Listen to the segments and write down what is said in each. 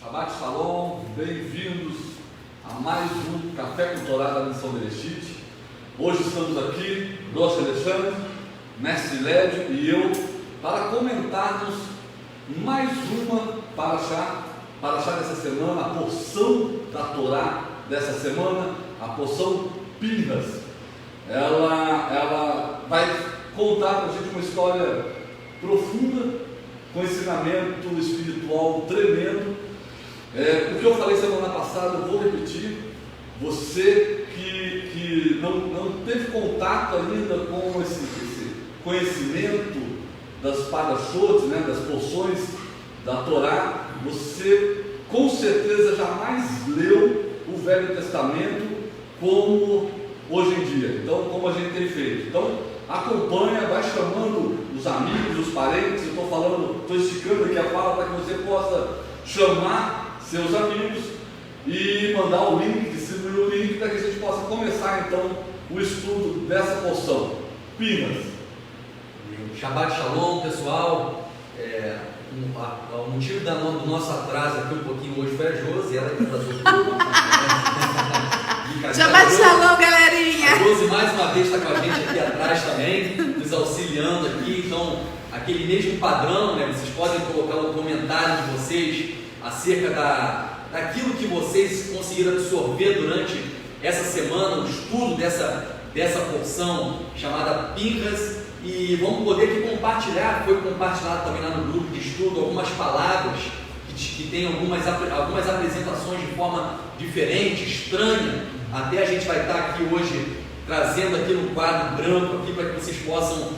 Shabbat Shalom, bem-vindos a mais um Café com Torá da Missão Bereshit. Hoje estamos aqui, Rosh Alexandre, Mestre Lédio e eu, para comentarmos mais uma Parashá dessa semana, a porção da Torá dessa semana, a porção Pinhas. Ela vai contar para a gente uma história profunda, com ensinamento espiritual tremendo. O que eu falei semana passada, eu vou repetir. Você que não teve contato ainda com esse conhecimento das parashot, né, das porções da Torá, você com certeza jamais leu o Velho Testamento como hoje em dia, então como a gente tem feito. Então acompanha, vai chamando os amigos, os parentes. Eu estou esticando aqui a fala para que você possa chamar seus amigos e mandar o link, distribuir o link para que a gente possa começar então o estudo dessa porção. Pinas. Shabbat Shalom, pessoal. O motivo do nosso atraso aqui um pouquinho hoje foi a Josi, ela que atrasou tudo. Shabbat Shalom, galerinha! A Josi mais uma vez está com a gente aqui atrás também, nos auxiliando aqui. Então, aquele mesmo padrão, né? Vocês podem colocar o comentário de vocês acerca daquilo que vocês conseguiram absorver durante essa semana, o estudo dessa porção chamada Pinhas. E vamos poder aqui compartilhar, foi compartilhado também lá no grupo de estudo, algumas palavras que tem algumas apresentações de forma diferente, estranha. Até a gente vai estar aqui hoje trazendo aqui no quadro branco aqui para que vocês possam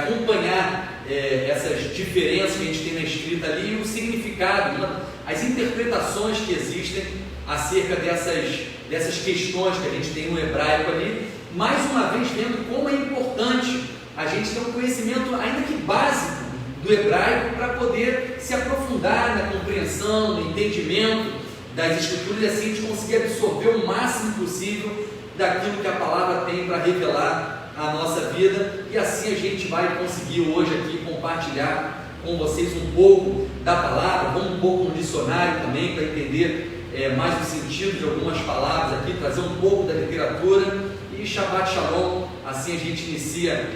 acompanhar essas diferenças que a gente tem na escrita ali e o significado, as interpretações que existem acerca dessas questões que a gente tem no hebraico ali. Mais uma vez vendo como é importante a gente ter um conhecimento ainda que básico do hebraico para poder se aprofundar na compreensão, no entendimento das escrituras e assim a gente conseguir absorver o máximo possível daquilo que a palavra tem para revelar a nossa vida. E assim a gente vai conseguir hoje aqui compartilhar com vocês um pouco da palavra, vamos um pouco no dicionário também para entender mais o sentido de algumas palavras aqui, trazer um pouco da literatura. E Shabbat Shalom, assim a gente inicia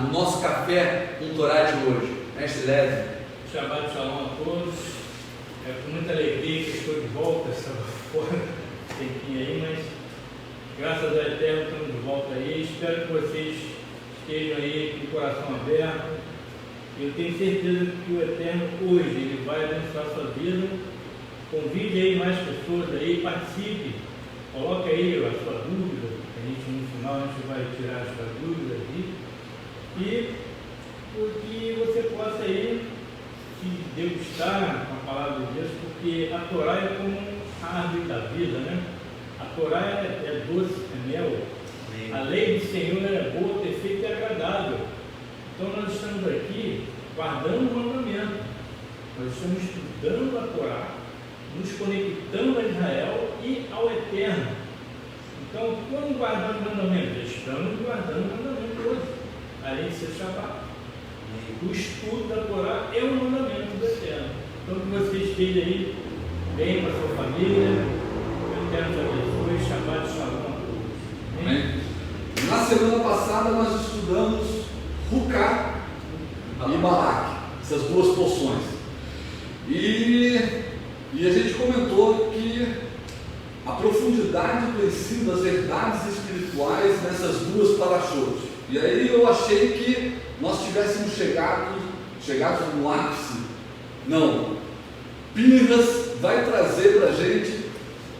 no nosso café com Torá de hoje. Mestre Lédio. Shabbat Shalom a todos. É com muita alegria que estou de volta essa tempinho aí, mas graças ao Eterno estamos de volta aí. Espero que vocês estejam aí com o coração aberto. Eu tenho certeza que o Eterno hoje ele vai abençoar a sua vida. Convide aí mais pessoas aí, participe, coloque aí a sua dúvida. A gente no final a gente vai tirar as suas dúvidas aqui. E que você possa aí se degustar com a palavra de Deus, porque a Torá é como a árvore da vida, né? A Torá é doce, é mel. Sim. A lei do Senhor é boa, perfeita e agradável. Então nós estamos aqui guardando o mandamento, nós estamos estudando a Torá, nos conectando a Israel e ao Eterno. Então, como guardando o mandamento? Estamos guardando o mandamento hoje, além de ser Shabbat. O estudo da Torá é um mandamento do Eterno. Então, que você esteja aí bem com a sua família, o Eterno te abençoe. Shabbat Shalom a todos. Amém? Na semana passada nós estudamos Ruká e Balak, essas duas porções. E a gente comentou que a profundidade do ensino das verdades espirituais nessas duas parashot. E aí eu achei que nós tivéssemos chegado no ápice. Não. Pinhas vai trazer para a gente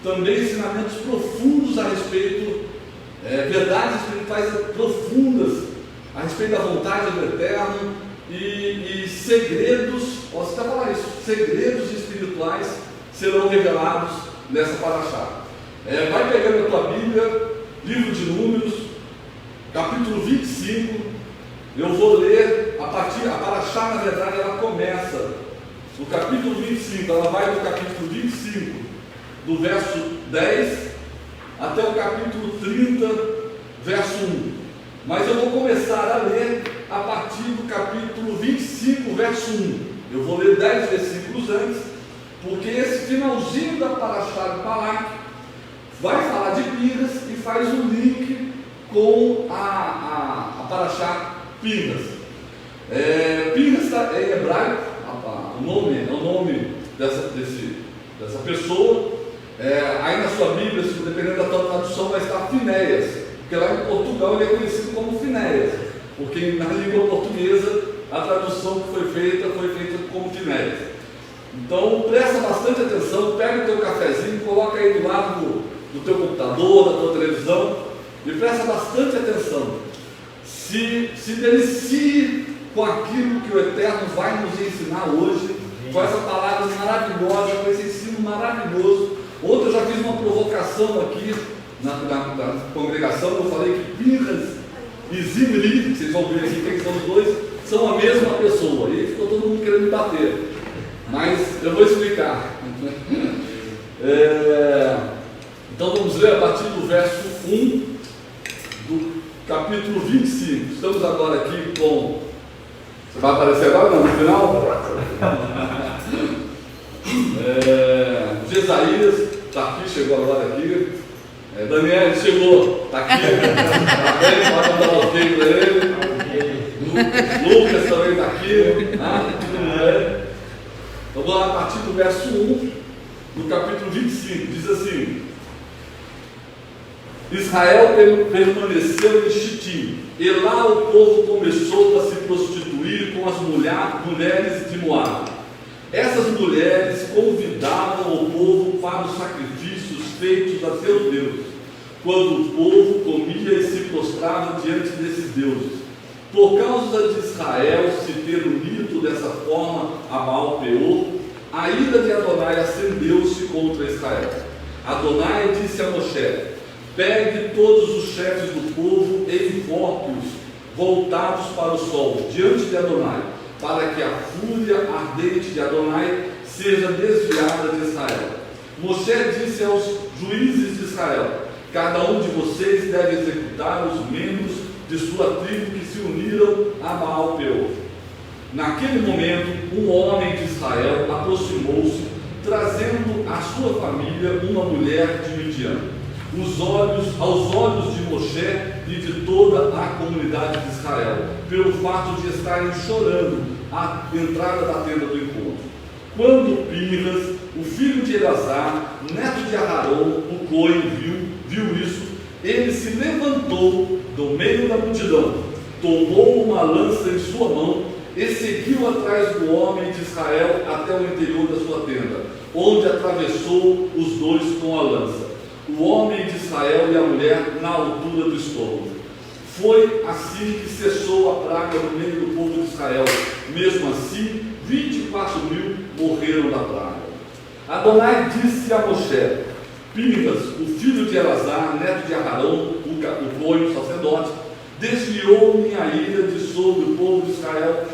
também ensinamentos profundos a respeito, verdades espirituais profundas a respeito da vontade do Eterno e segredos, posso até falar isso, segredos espirituais serão revelados nessa parashá. Vai pegando a tua Bíblia, livro de Números, capítulo 25. Eu vou ler a parashá, na verdade, ela começa no capítulo 25, ela vai do capítulo 25, do verso 10 até o capítulo 30, verso 1. Mas eu vou começar a ler a partir do capítulo 25, verso 1. Eu vou ler 10 versículos antes porque esse finalzinho da Parashá de Balak vai falar de Pinhas e faz um link com a Parashá Pinhas. Pinhas em hebraico, o nome é o nome dessa pessoa. Aí na sua Bíblia, dependendo da tua tradução, vai estar Finéias, porque lá em Portugal ele é conhecido como Finéias, porque na língua portuguesa a tradução que foi feita como Finéias. Então presta bastante atenção, pega o teu cafezinho, coloca aí do lado do teu computador, da tua televisão, e presta bastante atenção. Se delicie com aquilo que o Eterno vai nos ensinar hoje, com essa palavra maravilhosa, com esse ensino maravilhoso. Ontem eu já fiz uma provocação aqui na congregação, eu falei que Pinhas e Zimri, vocês vão ver aqui quem são os dois, são a mesma pessoa. E aí ficou todo mundo querendo me bater, mas eu vou explicar. Então vamos ler a partir do verso 1 do capítulo 25. Estamos agora aqui com... Você vai aparecer agora não, no final? Jesaías está aqui, chegou agora aqui. Daniel chegou, está aqui. Está bem, pode dar um ok para ele. Lucas também está aqui. Então vamos lá a partir do verso 1 do capítulo 25. Diz assim: Israel permaneceu em Shitim, e lá o povo começou a se prostituir com as mulheres de Moabe. Essas mulheres convidavam o povo para os sacrifícios feitos a seus deuses, quando o povo comia e se prostrava diante desses deuses. Por causa de Israel se ter unido dessa forma a Baal-Peor, a ira de Adonai acendeu-se contra Israel. Adonai disse a Moshe: pegue todos os chefes do povo e enfoque-os voltados para o sol, diante de Adonai, para que a fúria ardente de Adonai seja desviada de Israel. Moshe disse aos juízes de Israel: cada um de vocês deve executar os membros de sua tribo que se uniram a Baal-Peor. Naquele momento, um homem de Israel aproximou-se, trazendo à sua família uma mulher de Midian. Aos olhos de Moshe e de toda a comunidade de Israel, pelo fato de estarem chorando à entrada da tenda do encontro. Quando Pinhas, o filho de Eleazar, neto de Aarão, o Cohen, viu isso, ele se levantou do meio da multidão, tomou uma lança em sua mão e seguiu atrás do homem de Israel até o interior da sua tenda, onde atravessou os dois com a lança, o homem de Israel e a mulher na altura do estômago. Foi assim que cessou a praga no meio do povo de Israel. Mesmo assim, 24.000 morreram da praga. Adonai disse a Moshe: Pinhas, o filho de Eleazar, neto de Aarão, o Cohen, o sacerdote, desviou minha ira de sobre o povo de Israel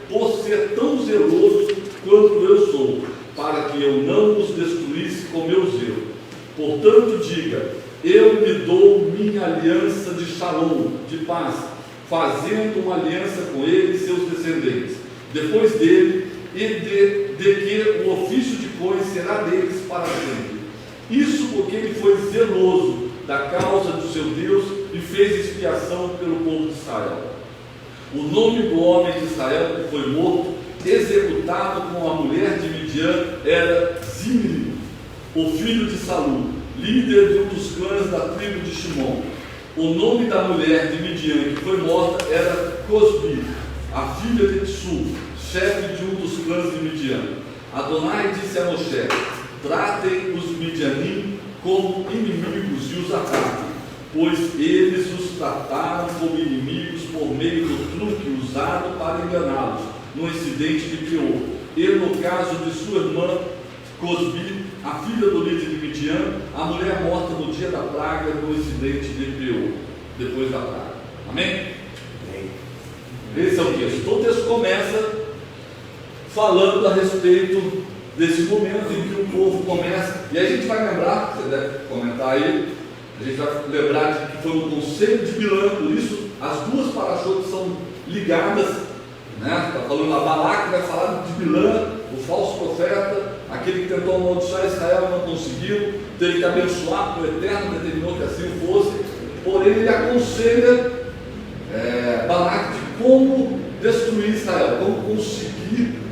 por ser tão zeloso quanto eu sou, para que eu não os destruísse com meu zelo. Portanto, diga: eu lhe dou minha aliança de shalom, de paz, fazendo uma aliança com ele e seus descendentes, depois dele, e de que o ofício de Cohen será deles para sempre. Isso porque ele foi zeloso da causa do seu Deus e fez expiação pelo povo de Israel. O nome do homem de Israel que foi morto, executado com a mulher de Midian, era Zimri, o filho de Salu, líder de um dos clãs da tribo de Shimon. O nome da mulher de Midian que foi morta era Cosbi, a filha de Tsu, chefe de um dos clãs de Midian. Adonai disse a Moshe: tratem os Midianim como inimigos e os ataquem, pois eles os trataram como inimigos por meio do truque usado para enganá-los no incidente de Peor, e no caso de sua irmã Cosbi, a filha do líder de Midian, a mulher morta no dia da praga no incidente de Peor, depois da praga. Amém? Esse é o texto. Então, o texto começa falando a respeito desse momento em que o povo começa, e aí a gente vai lembrar, você deve comentar aí, a gente vai lembrar de que foi no conselho de Bilã, por isso as duas parashot são ligadas, né? Está falando lá, Balaque vai falar de Bilã, o falso profeta, aquele que tentou amaldiçoar Israel e não conseguiu, teve que abençoar, porque o Eterno determinou que assim fosse. Porém, ele aconselha Balaque de como destruir Israel, como conseguir,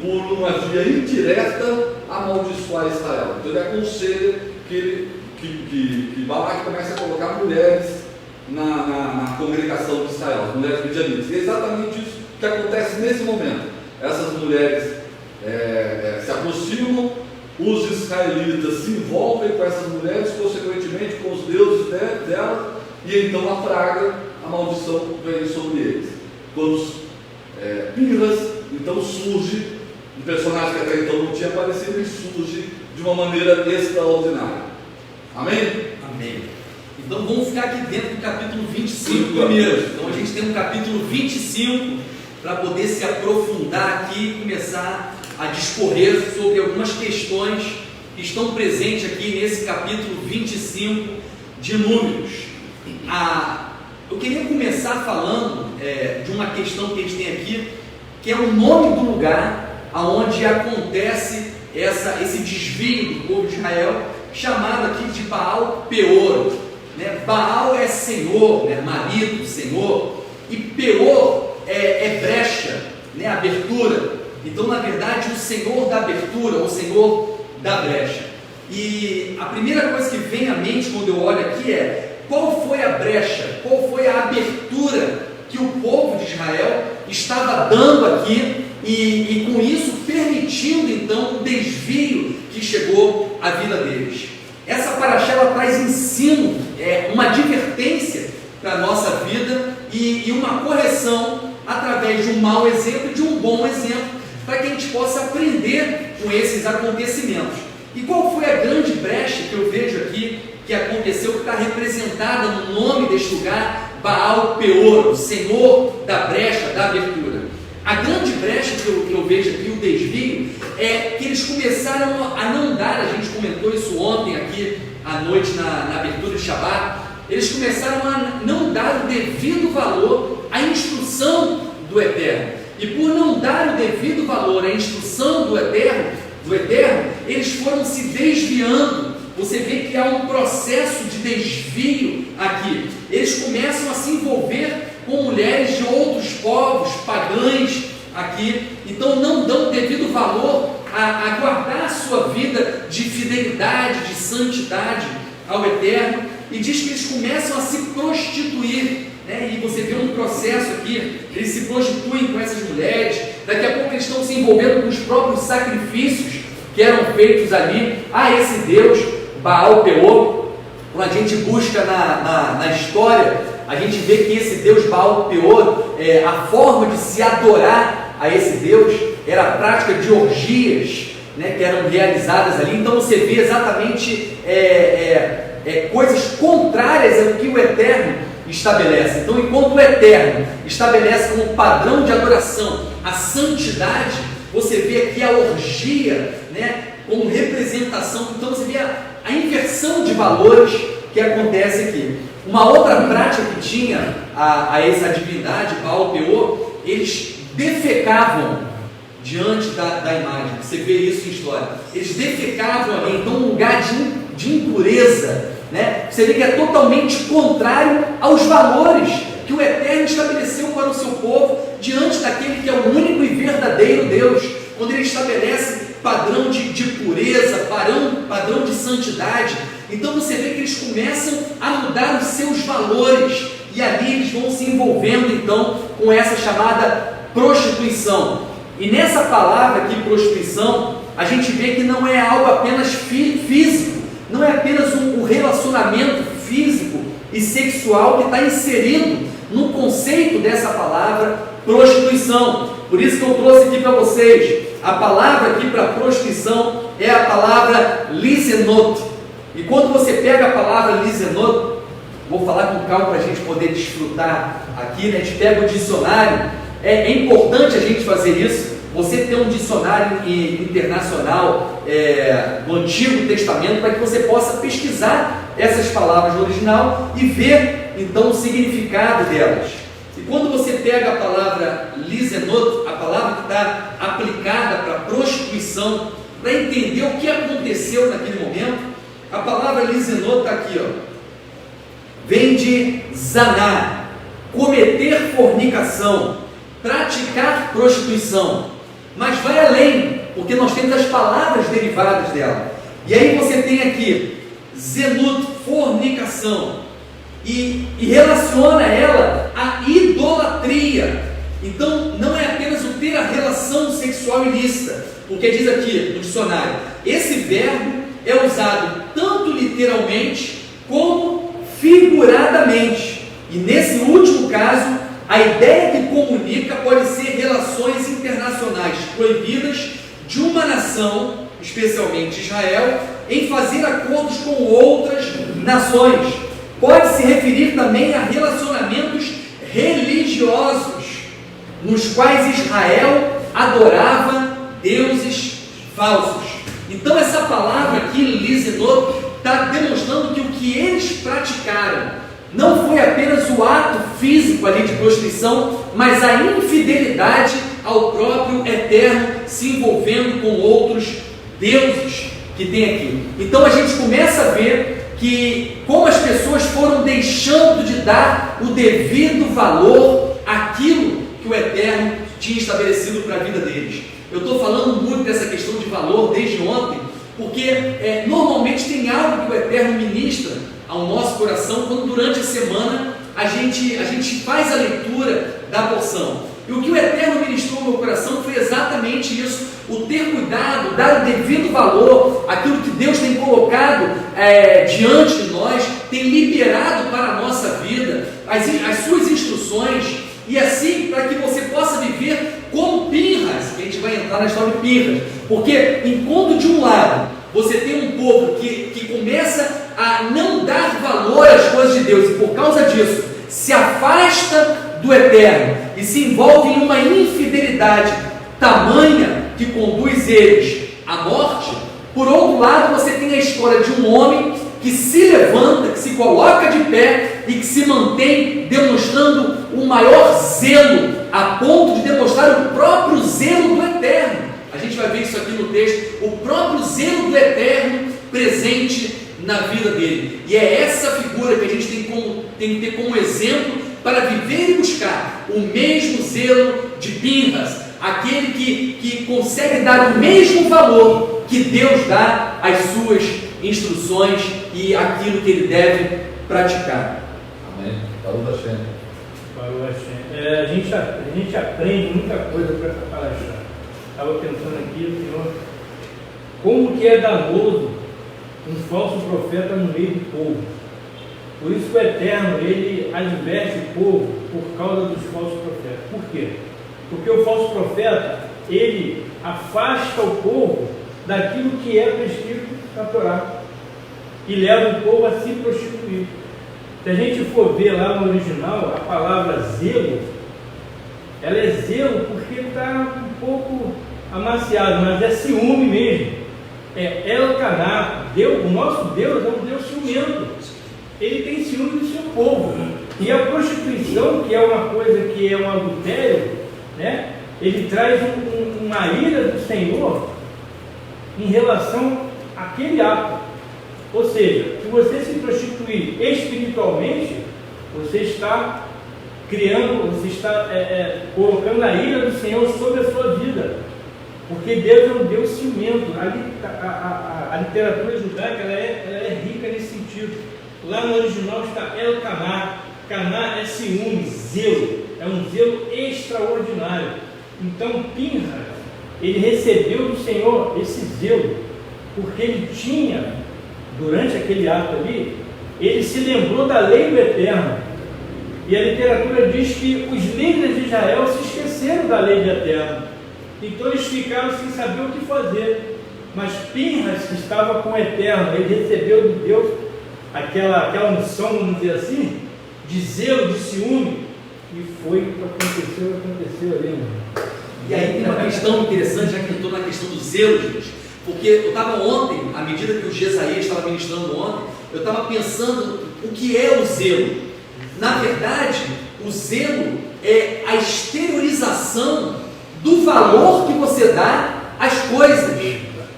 por uma via indireta, amaldiçoar Israel. Então, ele aconselha que Balaque comece a colocar mulheres na congregação de Israel, as mulheres midianitas. E é exatamente isso que acontece nesse momento. Essas mulheres se aproximam, os israelitas se envolvem com essas mulheres, consequentemente com os deuses delas, e então a praga, a maldição vem sobre eles. Quando Pinhas, então surge um personagem que até então não tinha aparecido, e surge de uma maneira extraordinária. Amém? Amém. Então vamos ficar aqui dentro do capítulo 25 primeiro. Então a gente tem um capítulo 25 para poder se aprofundar aqui e começar a discorrer sobre algumas questões que estão presentes aqui nesse capítulo 25 de Números. Eu queria começar falando de uma questão que a gente tem aqui, que é o nome do lugar onde acontece esse desvio do povo de Israel, chamado aqui de Baal Peor. Baal é Senhor, marido, Senhor, e Peor é brecha, abertura. Então, na verdade, o Senhor da abertura, o Senhor da brecha. E a primeira coisa que vem à mente quando eu olho aqui é: qual foi a brecha, qual foi a abertura que o povo de Israel estava dando aqui e com isso permitindo então o desvio que chegou à vida deles. Essa paraxá ela traz ensino, uma advertência para a nossa vida e uma correção através de um mau exemplo e de um bom exemplo, para que a gente possa aprender com esses acontecimentos. E qual foi a grande brecha que eu vejo aqui que aconteceu, que está representada no nome deste lugar, Baal Peor, o Senhor da brecha, da abertura? A grande brecha que eu vejo aqui, o desvio, é que eles começaram a não dar, a gente comentou isso ontem aqui à noite na abertura de Shabbat, eles começaram a não dar o devido valor à instrução do Eterno. E por não dar o devido valor à instrução do Eterno, eles foram se desviando. Você vê que há um processo de desvio aqui. Eles começam a se envolver com mulheres de outros povos, pagãs aqui, então não dão devido valor a guardar a sua vida de fidelidade, de santidade ao Eterno, e diz que eles começam a se prostituir, e você vê um processo aqui, eles se prostituem com essas mulheres, daqui a pouco eles estão se envolvendo com os próprios sacrifícios que eram feitos ali a esse Deus, Baal Peor. Quando a gente busca na história, a gente vê que esse Deus Baal Peor, a forma de se adorar a esse Deus era a prática de orgias, que eram realizadas ali. Então você vê exatamente coisas contrárias ao que o Eterno estabelece. Então, enquanto o Eterno estabelece como padrão de adoração a santidade, você vê aqui a orgia, como representação. Então você vê a inversão de valores que acontece aqui. Uma outra prática que tinha a essa divindade, Baal Peor, eles defecavam diante da imagem. Você vê isso em história. Eles defecavam ali, então um lugar de impureza, Você vê que é totalmente contrário aos valores que o Eterno estabeleceu para o seu povo diante daquele que é o único e verdadeiro Deus. Quando ele estabelece padrão de pureza, padrão de santidade, então você vê que eles começam a mudar os seus valores, e ali eles vão se envolvendo então com essa chamada prostituição. E nessa palavra aqui, prostituição, a gente vê que não é algo apenas físico, não é apenas um relacionamento físico e sexual que está inserido no conceito dessa palavra prostituição. Por isso que eu trouxe aqui para vocês, a palavra aqui para prostituição é a palavra lisenot. E quando você pega a palavra lisenot, vou falar com calma para a gente poder desfrutar aqui, a gente pega o dicionário. É importante a gente fazer isso. Você ter um dicionário internacional do Antigo Testamento, para que você possa pesquisar essas palavras no original e ver então o significado delas. E quando você pega a palavra lizenot, a palavra que está aplicada para prostituição, para entender o que aconteceu naquele momento, a palavra lizenot está aqui, ó, vem de zaná, cometer fornicação, praticar prostituição, mas vai além, porque nós temos as palavras derivadas dela. E aí você tem aqui zenut, fornicação, e relaciona ela à idolatria. Então não é apenas o ter a relação sexual ilícita, porque diz aqui no dicionário, esse verbo é usado tanto literalmente como figuradamente, e nesse último caso a ideia que comunica pode ser relações internacionais proibidas de uma nação, especialmente Israel, em fazer acordos com outras nações. Pode se referir também a relacionamentos religiosos, nos quais Israel adorava deuses falsos. Então essa palavra aqui, lizenot, está demonstrando que o que eles praticaram não foi apenas o ato físico ali de prostituição, mas a infidelidade ao próprio Eterno, se envolvendo com outros deuses que tem aqui. Então a gente começa a ver que como as pessoas foram deixando de dar o devido valor àquilo que o Eterno tinha estabelecido para a vida deles. Eu estou falando muito dessa questão de valor desde ontem, porque normalmente tem algo que o Eterno ministra ao nosso coração quando durante a semana a gente faz a leitura da porção. E o que o Eterno ministrou no meu coração foi exatamente isso, o ter cuidado, dar o devido valor àquilo que Deus tem colocado diante de nós, tem liberado para a nossa vida, as suas instruções, e assim para que você possa viver como Pinhas, que a gente vai entrar na história de Pinhas, porque enquanto de um lado você tem um povo que começa a não dar valor às coisas de Deus, e por causa disso se afasta do Eterno e se envolve em uma infidelidade tamanha que conduz eles à morte. Por outro lado, você tem a história de um homem que se levanta, que se coloca de pé e que se mantém demonstrando o maior zelo, a ponto de demonstrar o próprio zelo do Eterno. A gente vai ver isso aqui no texto, o próprio zelo do Eterno presente na vida dele. E é essa figura que a gente tem que ter como exemplo para viver e buscar o mesmo zelo de Pinhas, aquele que consegue dar o mesmo valor que Deus dá às suas instruções e aquilo que ele deve praticar. Amém. Baruch Hashem. Baruch Hashem. A gente aprende muita coisa para palestrar. Estava pensando aqui, Senhor, como que é danoso um falso profeta no meio do povo. Por isso que o Eterno, ele adverte o povo por causa dos falsos profetas. Por quê? Porque o falso profeta, ele afasta o povo daquilo que é prescrito na Torá e leva o povo a se prostituir. Se a gente for ver lá no original, a palavra zelo, ela é zelo porque está um pouco amaciado, mas é ciúme mesmo. É Elcaná, Deus, o nosso Deus é um Deus ciumento. Ele tem ciúme do seu povo. E a prostituição, que é uma coisa que é um adultério, né? Ele traz uma ira do Senhor em relação àquele ato. Ou seja, se você se prostituir espiritualmente, você está criando, você está colocando a ira do Senhor sobre a sua vida. Porque Deus é um Deus ciumento. A literatura judaica ela é rica nesse sentido. Lá no original está Elcaná. Caná é ciúme, zelo. É um zelo extraordinário. Então Pinhas, ele recebeu do Senhor esse zelo, porque ele tinha, durante aquele ato ali, ele se lembrou da lei do Eterno. E a literatura diz que os líderes de Israel se esqueceram da lei do Eterno. Então eles ficaram sem saber o que fazer. Mas Pinhas, que estava com o Eterno, ele recebeu de Deus aquela unção, vamos dizer assim, de zelo, de ciúme, e foi o que aconteceu ali, mano. E aí tem uma questão interessante, já que entrou na questão do zelo, gente, porque eu estava ontem, à medida que o Jesaías estava ministrando ontem, eu estava pensando o que é o zelo. Na verdade, o zelo é a exteriorização do valor que você dá às coisas.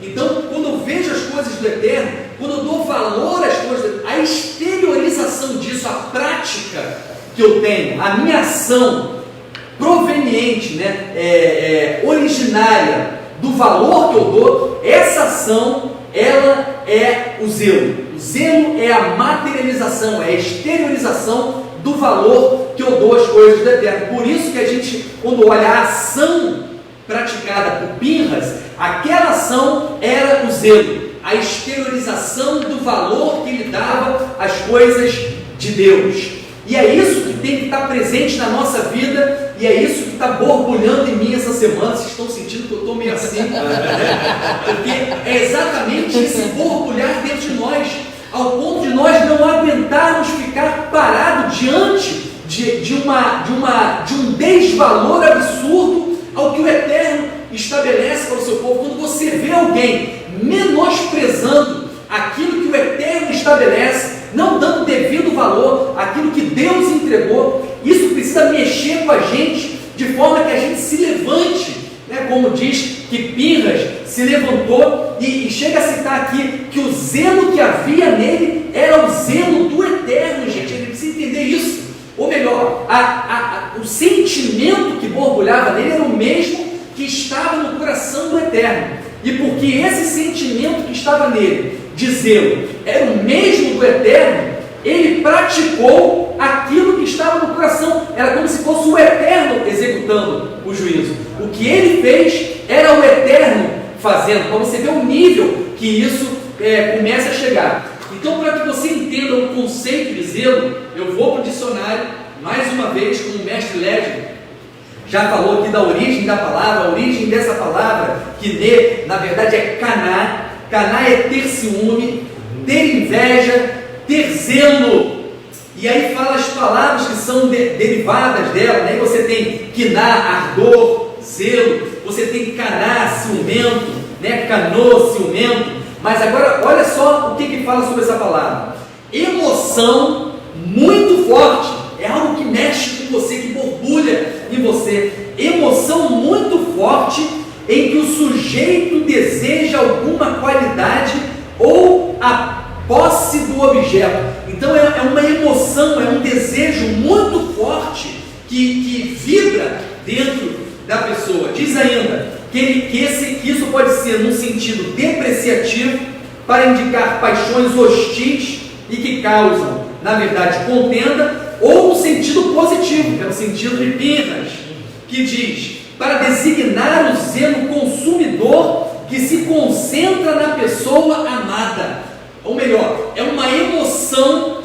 Então, quando eu vejo as coisas do Eterno, quando eu dou valor às coisas, a exteriorização disso, a prática que eu tenho, a minha ação proveniente, né, originária do valor que eu dou, essa ação, ela é o zelo. O zelo é a materialização, é a exteriorização do valor que eu dou às coisas do Eterno. Por isso que a gente, quando olha a ação praticada por Pinhas, aquela ação era o zelo, a exteriorização do valor que ele dava às coisas de Deus. E é isso que tem que estar presente na nossa vida, e é isso que está borbulhando em mim essa semana. Vocês estão sentindo que eu estou meio assim, porque é exatamente esse borbulhar dentro de nós, ao ponto de nós não aguentarmos ficar parados diante de um desvalor absurdo ao que o Eterno estabelece para o seu povo. Quando você vê alguém menosprezando aquilo que o Eterno estabelece, não dando devido valor àquilo que Deus entregou, isso precisa mexer com a gente, de forma que a gente se levante, né? Como diz que Pinhas se levantou e chega a citar aqui que o zelo que havia nele era o zelo do Eterno, gente. Ele precisa entender isso. Ou melhor, o sentimento que borbulhava nele era o mesmo que estava no coração do Eterno. E porque esse sentimento que estava nele, de zelo, era o mesmo do Eterno, ele praticou aquilo que estava no coração. Era como se fosse o Eterno executando o juízo. O que ele fez era o Eterno fazendo. Para você ver o nível que isso começa a chegar. Então, para que você entenda o conceito de zelo, eu vou para o dicionário, mais uma vez, como o mestre Lédio já falou aqui da origem da palavra. A origem dessa palavra, que na verdade é caná. Caná é ter ciúme, ter inveja, ter zelo. E aí fala as palavras que são derivadas dela, né? Você tem quiná, ardor, zelo. Você tem caná, ciumento, né? Canô, ciumento. Mas agora, olha só o que fala sobre essa palavra. Emoção muito forte. É algo que mexe com você, que borbulha em você. Emoção muito forte em que o sujeito deseja alguma qualidade ou a posse do objeto. Então é uma emoção, é um desejo muito forte que vibra dentro da pessoa. Diz ainda que isso pode ser num sentido depreciativo, para indicar paixões hostis e que causam, na verdade, contenda, ou no sentido positivo, que é o sentido de Pinhas, que diz, para designar o zelo consumidor que se concentra na pessoa amada. Ou melhor, é uma emoção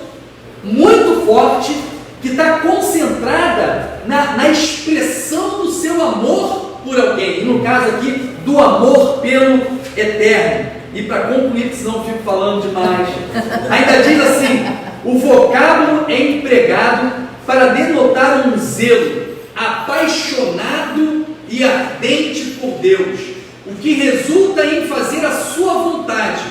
muito forte que está concentrada na expressão do seu amor por alguém, e no caso aqui, do amor pelo Eterno. E para concluir, porque senão eu fico falando demais, ainda diz assim, o vocábulo é empregado para denotar um zelo apaixonado e ardente por Deus, o que resulta em fazer a sua vontade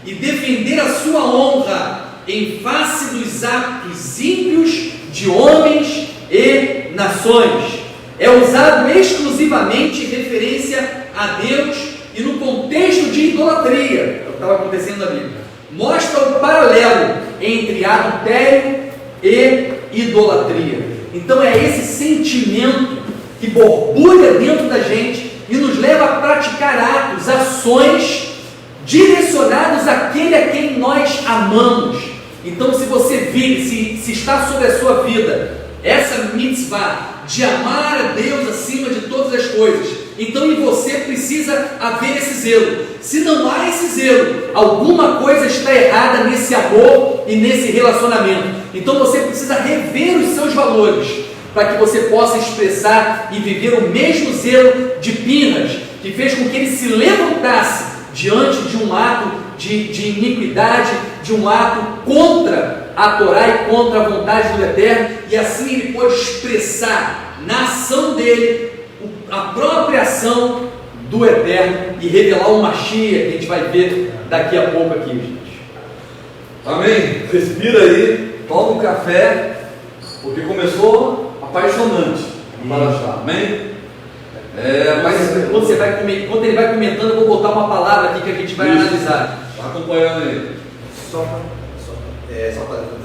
e defender a sua honra em face dos atos ímpios de homens e nações. É usado exclusivamente em referência a Deus e no contexto de idolatria, é o que estava acontecendo ali. Mostra o paralelo entre adultério e idolatria. Então é esse sentimento que borbulha dentro da gente e nos leva a praticar atos, ações direcionados àquele a quem nós amamos. Então, se você vive, se está sobre a sua vida essa mitzvah de amar a Deus acima de todas as coisas, então em você precisa haver esse zelo. Se não há esse zelo, alguma coisa está errada nesse amor e nesse relacionamento. Então você precisa rever os seus valores, para que você possa expressar e viver o mesmo zelo de Pinhas, que fez com que ele se levantasse diante de um ato de iniquidade, de um ato contra a Torá e contra a vontade do Eterno, e assim ele pôde expressar na ação dele a própria ação do Eterno e revelar o Mashiach, que a gente vai ver daqui a pouco aqui, gente. Amém? Respira aí, toma um café, porque começou a apaixonante para achar, amém? Mas quando ele vai comentando, eu vou botar uma palavra aqui que a gente vai analisar. Está acompanhando aí. Só para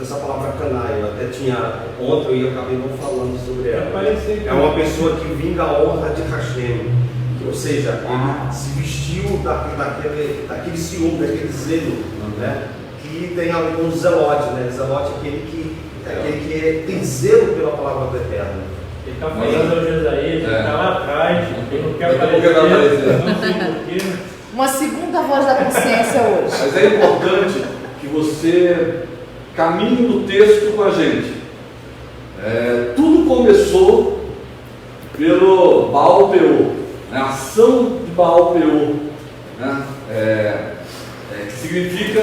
essa palavra canai, eu até tinha ontem e acabei não falando sobre ela. É uma pessoa que vinga a honra de Hashem, ou seja, ele se vestiu daquele ciúme, daquele zelo, né? Que tem a ver com o zelote, né? Zelote é aquele que tem zelo pela palavra do Eterno. Ele está falando ao Jesaías, ele está lá atrás, ele não quer Daqui a pouco ele vai aparecer, não sei porquê. Uma segunda voz da consciência hoje. Mas é importante que você caminhe no texto com a gente. Tudo começou pelo Baal Peor, né? A ação de Baal Peor, né? Que significa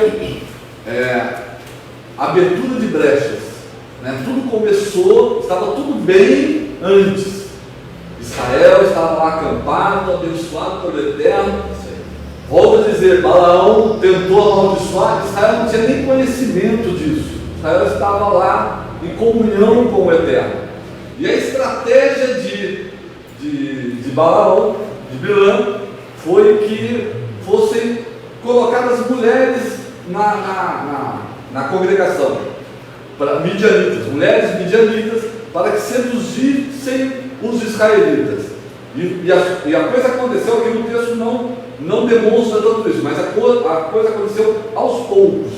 abertura de brechas, né? Tudo começou, estava tudo bem antes. Israel estava lá acampado, abençoado pelo Eterno. Volto a dizer, Balaão tentou amaldiçoar, Israel não tinha nem conhecimento disso. Israel estava lá em comunhão com o Eterno. E a estratégia de Balaão, de Bilam, foi que fossem colocadas mulheres na congregação, para midianitas, mulheres midianitas, para que seduzissem os israelitas. E a coisa aconteceu, aqui no texto não demonstra tanto isso, mas a coisa aconteceu aos poucos.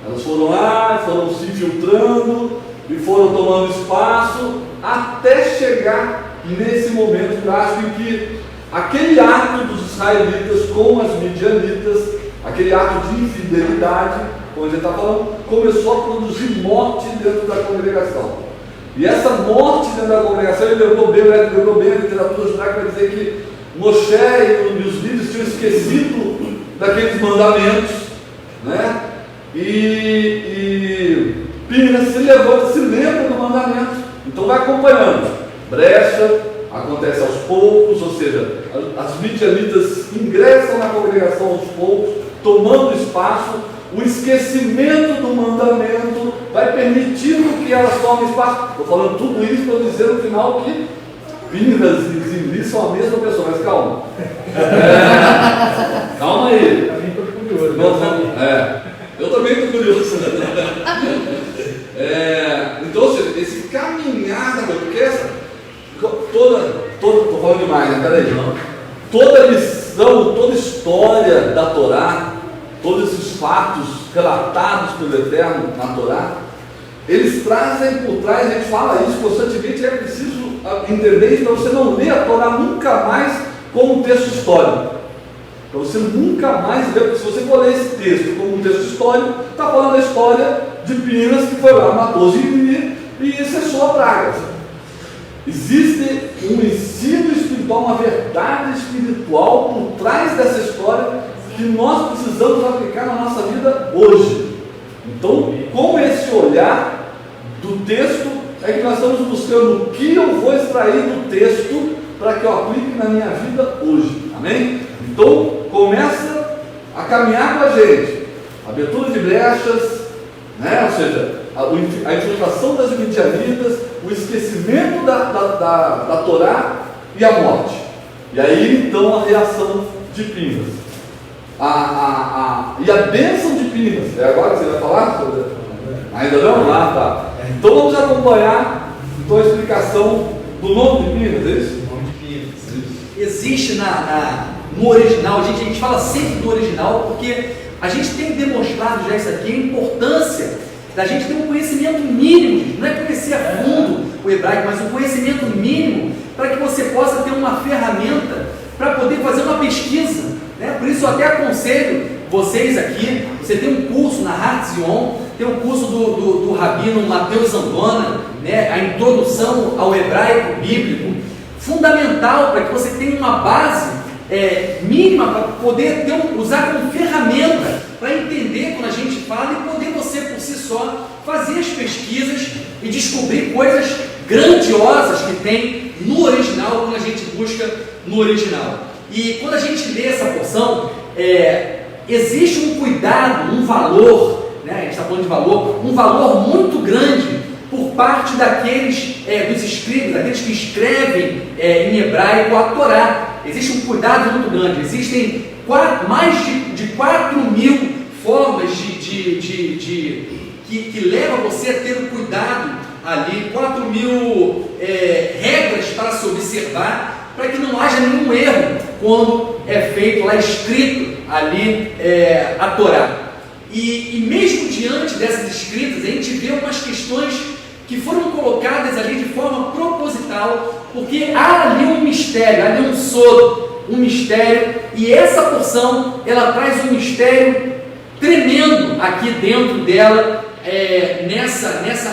Elas foram lá, foram se infiltrando e foram tomando espaço até chegar nesse momento drástico em que aquele ato dos israelitas com as midianitas, aquele ato de infidelidade, como a gente está falando, começou a produzir morte dentro da congregação. E essa morte dentro da congregação, ele lembrou bem a literatura judaica para dizer que Moshe e os líderes tinham esquecido daqueles mandamentos, né? E Pinhas se levanta, se lembra do mandamento, então vai acompanhando. Brecha acontece aos poucos, ou seja, as midianitas ingressam na congregação aos poucos, tomando espaço. O esquecimento do mandamento vai permitindo que elas tomem espaço. Estou falando tudo isso para dizer no final que Pinhas e Zimri são a mesma pessoa, mas calma. Calma aí. Também estou curioso. Eu também estou curioso. Então, ou seja, esse caminhar da coisa, porque estou falando demais, né? Peraí. Toda lição, toda história da Torá, todos esses fatos relatados pelo Eterno na Torá, eles trazem por trás, a gente fala isso constantemente, é preciso entender isso para você não ler a Torá nunca mais como um texto histórico. Para você nunca mais ver, se você for ler esse texto como um texto histórico, está falando a história de Pinhas que foi lá, matou Zimri e cessou a praga. Existe um ensino espiritual, uma verdade espiritual por trás dessa história que nós precisamos aplicar na nossa vida hoje. Então, com esse olhar do texto, é que nós estamos buscando o que eu vou extrair do texto para que eu aplique na minha vida hoje. Amém? Então, começa a caminhar com a gente. Abertura de brechas, né? Ou seja, a infiltração das midianitas, o esquecimento da Torá e a morte. E aí, então, a reação de Pinhas. E a bênção de Pinhas. É agora que você vai falar sobre? Ainda não? Tá. Então vamos acompanhar então, a explicação do nome de Pinhas, é isso? O nome de Pinhas. Existe no original, a gente fala sempre do original, porque a gente tem demonstrado já isso aqui, a importância da gente ter um conhecimento mínimo, não é conhecer a fundo o hebraico, mas um conhecimento mínimo para que você possa ter uma ferramenta para poder fazer uma pesquisa, né? Por isso eu até aconselho vocês aqui, você tem um curso na Hartzion, tem um curso do Rabino Mateus Zandona, né? A introdução ao hebraico bíblico, fundamental para que você tenha uma base mínima para poder usar como ferramenta para entender quando a gente fala e poder você por si só fazer as pesquisas e descobrir coisas grandiosas que tem no original quando a gente busca no original. E quando a gente lê essa porção, existe um cuidado, um valor, né? A gente está falando de valor, um valor muito grande por parte daqueles, dos escribas, daqueles que escrevem em hebraico a Torá. Existe um cuidado muito grande. Existem mais de 4.000 formas que leva você a ter um cuidado ali, 4.000 regras para se observar, para que não haja nenhum erro quando é feito lá, escrito ali a Torá. E mesmo diante dessas escritas, a gente vê umas questões que foram colocadas ali de forma proposital, porque há ali um mistério, há ali um soro, um mistério, e essa porção, ela traz um mistério tremendo aqui dentro dela,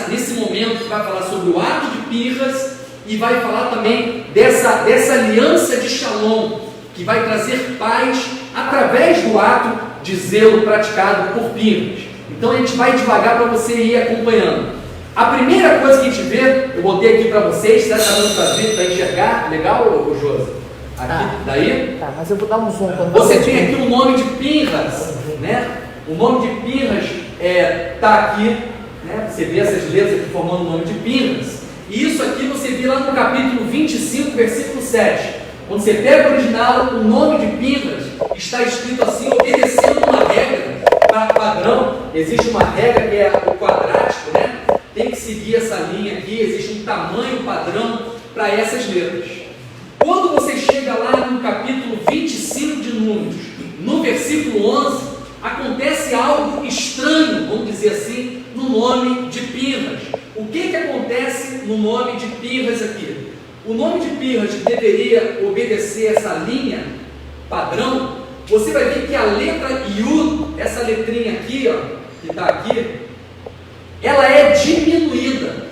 nesse momento que vai falar sobre o ato de Pinhas, e vai falar também dessa aliança de Shalom, que vai trazer paz através do ato de zelo praticado por Pinhas. Então a gente vai devagar para você ir acompanhando. A primeira coisa que a gente vê, eu botei aqui para vocês, está dando para enxergar, legal, Josi? Aqui, daí? Tá, mas eu vou dar um zoom. Você tem aqui o nome de Pinhas, né? O nome de Pinhas está aqui, né? Você vê essas letras aqui formando o nome de Pinhas. E isso aqui você vê lá no capítulo 25, versículo 7. Quando você pega o original, o nome de Pinhas está escrito assim, obedecendo uma regra padrão. Existe uma regra que é o quadrático, né? Tem que seguir essa linha aqui, existe um tamanho padrão para essas letras. Quando você chega lá no capítulo 25 de Números, no versículo 11, acontece algo estranho, vamos dizer assim, no nome de Pinhas. O que acontece no nome de Pinhas aqui? O nome de Pinhas deveria obedecer essa linha padrão. Você vai ver que a letra Yud, essa letrinha aqui, ó, que está aqui, ela é diminuída.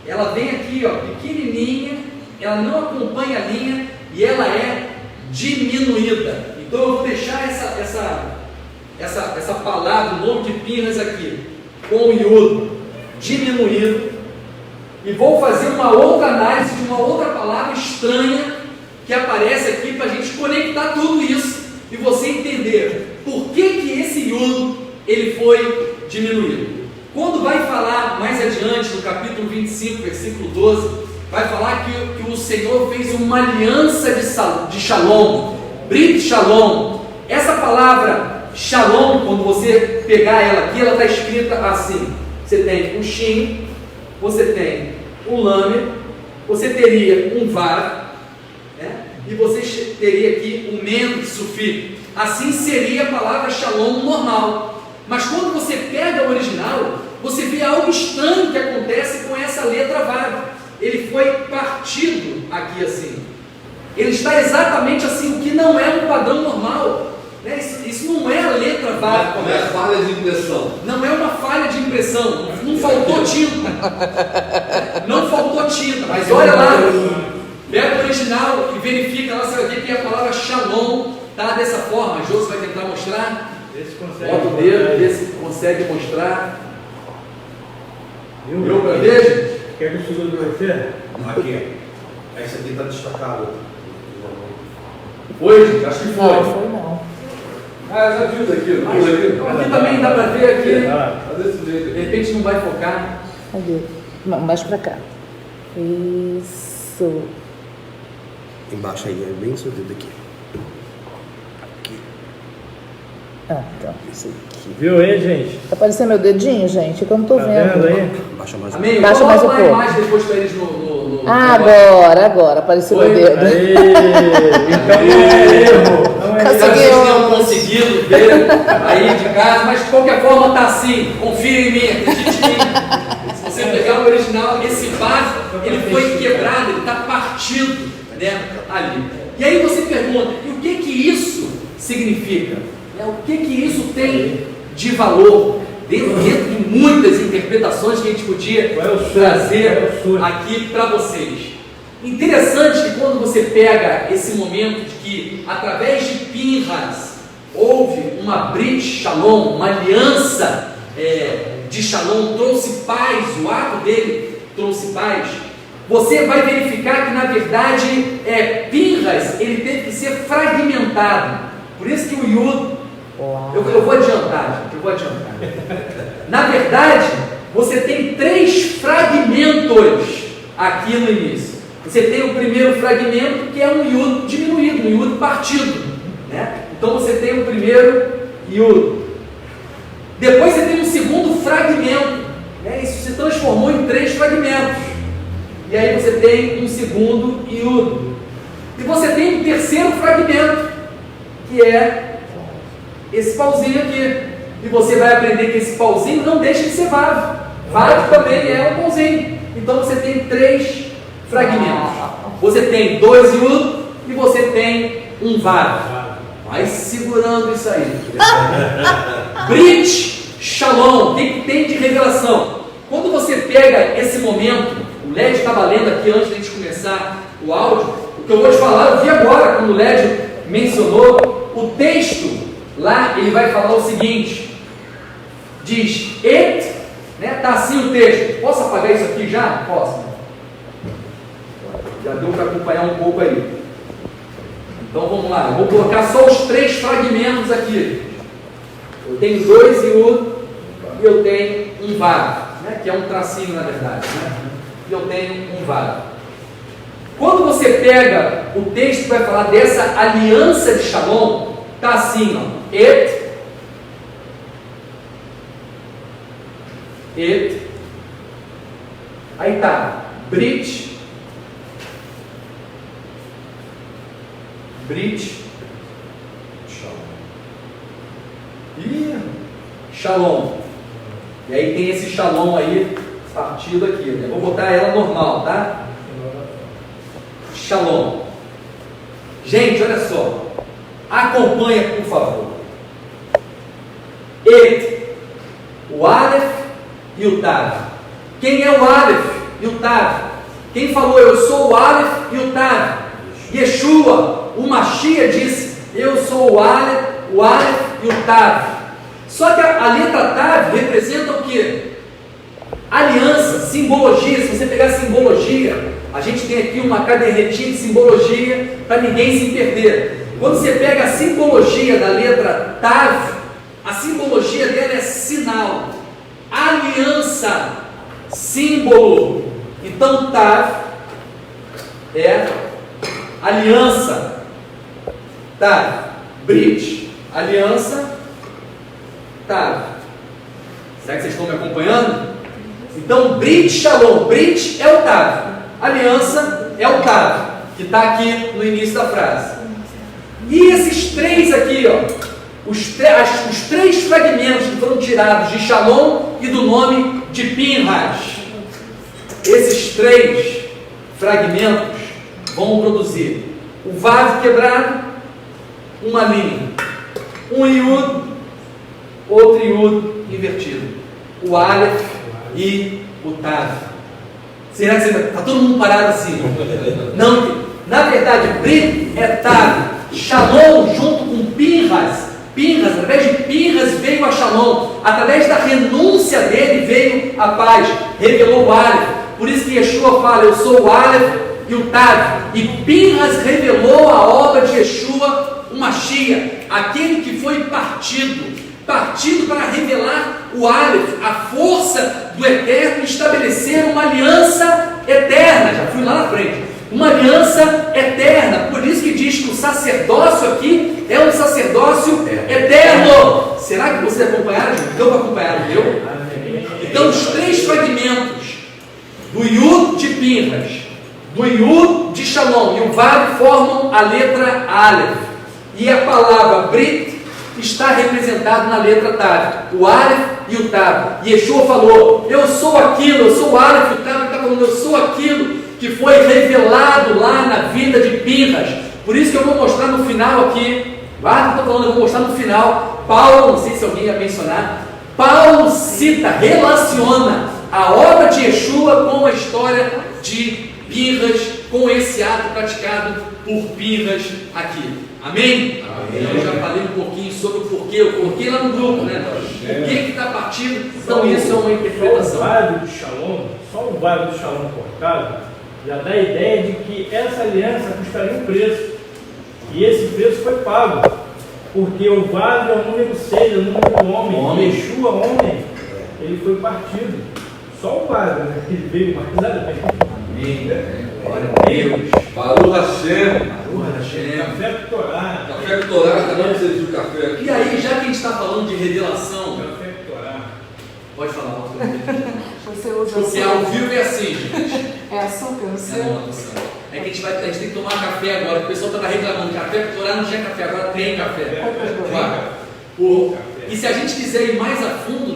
Ela vem aqui, ó, pequenininha, ela não acompanha a linha e ela é diminuída. Então eu vou deixar essa palavra, o nome de Pinhas aqui, com o Yud diminuído, e vou fazer uma outra análise de uma outra palavra estranha que aparece aqui para a gente conectar tudo isso e você entender por que esse Yud ele foi diminuído. Quando vai falar mais adiante no capítulo 25, versículo 12, vai falar que o Senhor fez uma aliança de Shalom, Brit Shalom. Essa palavra Shalom, quando você pegar ela aqui, ela está escrita assim. Você tem um Shin, você tem um Lamed, você teria um Vav, né? E você teria aqui um Mem Sufi. Assim seria a palavra Shalom normal. Mas quando você pega o original, você vê algo estranho que acontece com essa letra Vav. Ele foi partido aqui assim. Ele está exatamente assim, o que não é um padrão normal. Né? Isso não é a letra Vav. Não é falha de impressão. Não é uma falha de impressão. Não faltou tinta. Não faltou tinta. Mas olha lá, pega o original e verifica lá, você vai ver que a palavra Shalom está dessa forma. A Jô vai tentar mostrar. Bota o dedo, vê se consegue mostrar. Deu para ver, gente? Quer que eu segure para você? Aqui. Essa aqui está destacada. Foi, gente? Acho que foi. Não, foi não. Ah, já viu daqui, não viu daqui? Aqui também dá para ver aqui. Tá desse jeito De aqui. repente não vai focar. Cadê? Não, mais pra cá. Isso. Embaixo aí, é bem seu dedo aqui. Ah, então, isso aqui. Viu aí, gente? Tá aparecendo meu dedinho, gente? Que eu não tô Tá vendo. vendo aí? Baixa mais um Amém? Baixa mais um Coloca uma pouco. imagem depois para eles no Ah, agora apareceu Foi? meu dedo. Aí, então não é erro. Não é Espero que Consegui. vocês tenham conseguido ver aí de casa, mas de qualquer forma está assim. Confia em mim, acredite em mim. Se você pegar o original, esse vaso, ele foi quebrado, ele está partido, né, ali. E aí você pergunta, e o que isso significa? O que isso tem de valor? Dentro de muitas interpretações que a gente podia Qual é o sonho? trazer Qual é o sonho? aqui para vocês. Interessante que quando você pega esse momento de que através de Pinhas houve uma Brit Shalom, uma aliança de Shalom, trouxe paz, o ato dele trouxe paz, você vai verificar que na verdade Pinhas ele teve que ser fragmentado. Por isso que o Yud, eu vou adiantar, gente, eu vou adiantar. Na verdade, você tem 3 fragmentos aqui no início. Você tem o primeiro fragmento, que é um iudo diminuído, um iudo partido, né? Então você tem o primeiro iudo. Depois você tem um segundo fragmento, né? Isso se transformou em 3 fragmentos. E aí você tem um segundo iudo. E você tem um terceiro fragmento, que é esse pauzinho aqui. E você vai aprender que esse pauzinho não deixa de ser vav. Vav também é um pauzinho. Então você tem 3 fragmentos. Você tem 2 iud e você tem um vav. Vai segurando isso aí. Brit Shalom. O que tem de revelação? Quando você pega esse momento, o Led estava lendo aqui antes de a gente começar o áudio, o que eu vou te falar, eu vi agora, quando o Led mencionou, o texto lá, ele vai falar o seguinte, diz, né, tá assim o texto, posso apagar isso aqui já? Posso. Já deu para acompanhar um pouco aí. Então vamos lá, eu vou colocar só os 3 fragmentos aqui. Eu tenho 2 iud e eu tenho um vav, né, que é um tracinho na verdade, né? E eu tenho um vav. Quando você pega o texto que vai falar dessa aliança de Shalom, está assim, ó, aí tá, Brit, e Shalom. E aí tem esse Shalom aí, partido aqui, né? Vou botar ela normal, tá? Shalom. Gente, olha só. Acompanha, por favor. O Aleph e o Tav. Quem é o Aleph e o Tav? Quem falou eu sou o Aleph e o Tav? Yeshua, o Mashiach disse, eu sou o Aleph e o Tav. Só que a letra Tav representa o quê? Aliança, simbologia. Se você pegar simbologia, a gente tem aqui uma cadernetinha de simbologia para ninguém se perder. Quando você pega a simbologia da letra Tav, a simbologia dela é sinal, aliança, símbolo. Então Tav é aliança, Tav, Brit, aliança, Tav. Será que vocês estão me acompanhando? Então Brit Shalom, Brit é o Tav, aliança é o Tav, que está aqui no início da frase. E esses 3 aqui, ó, os 3 fragmentos que foram tirados de Shalom e do nome de Pinhas, esses 3 fragmentos vão produzir o vav quebrado, uma linha, um iud, outro iud invertido, o aleph e o tav. Será que está todo mundo parado assim? Não, na verdade, Brit é tav, Shalom junto com Pinhas, através de Pinhas veio a Shalom, através da renúncia dele veio a paz, revelou o Aleph. Por isso que Yeshua fala, eu sou o Aleph e o Tav. E Pinhas revelou a obra de Yeshua, o Mashiach, aquele que foi partido para revelar o Aleph, a força do Eterno, estabelecer uma aliança eterna. Já fui lá na frente. Uma aliança eterna. Por isso que diz que o sacerdócio aqui é um sacerdócio eterno. Será que vocês acompanharam? Deu para acompanhar, não deu? Então os 3 fragmentos do Yud de Pinhas, do Yud de Shalom e o Vav formam a letra Aleph. E a palavra Brit está representado na letra Tav, o Aleph e o Tav. E Yeshua falou, eu sou aquilo, eu sou o Aleph, o Tav está falando, eu sou aquilo que foi revelado lá na vida de Pinhas. Por isso que eu vou mostrar no final aqui, guarda o que eu estou falando, eu vou mostrar no final, Paulo, não sei se alguém ia mencionar, Paulo cita, relaciona a obra de Yeshua com a história de Pinhas, com esse ato praticado por Pinhas aqui. Amém? Amém? Eu já falei um pouquinho sobre o porquê, eu coloquei lá no grupo, né? O que está partido? Então isso é uma interpretação. Só o vaso do Shalom cortado já dá a ideia de que essa aliança custaria um preço. E esse preço foi pago. Porque o vaso é o número 6, é o número do homem. Yeshua, homem, ele foi partido. Só o Vale, né? Ele veio mais além. Amém. Glória a Deus. Baruch Hashem. Baruch Hashem. Café do Torá. Café do Torá, cada um serviu café aqui. E aí, já que a gente está falando de revelação, Café do Torá. pode falar. Você usa Porque açúcar. ao vivo é assim, gente. É açúcar no É seu? anotação. É que a gente tem que tomar café agora. O pessoal estava reclamando, café do Torá não tinha café, agora tem café. E se a gente quiser ir mais a fundo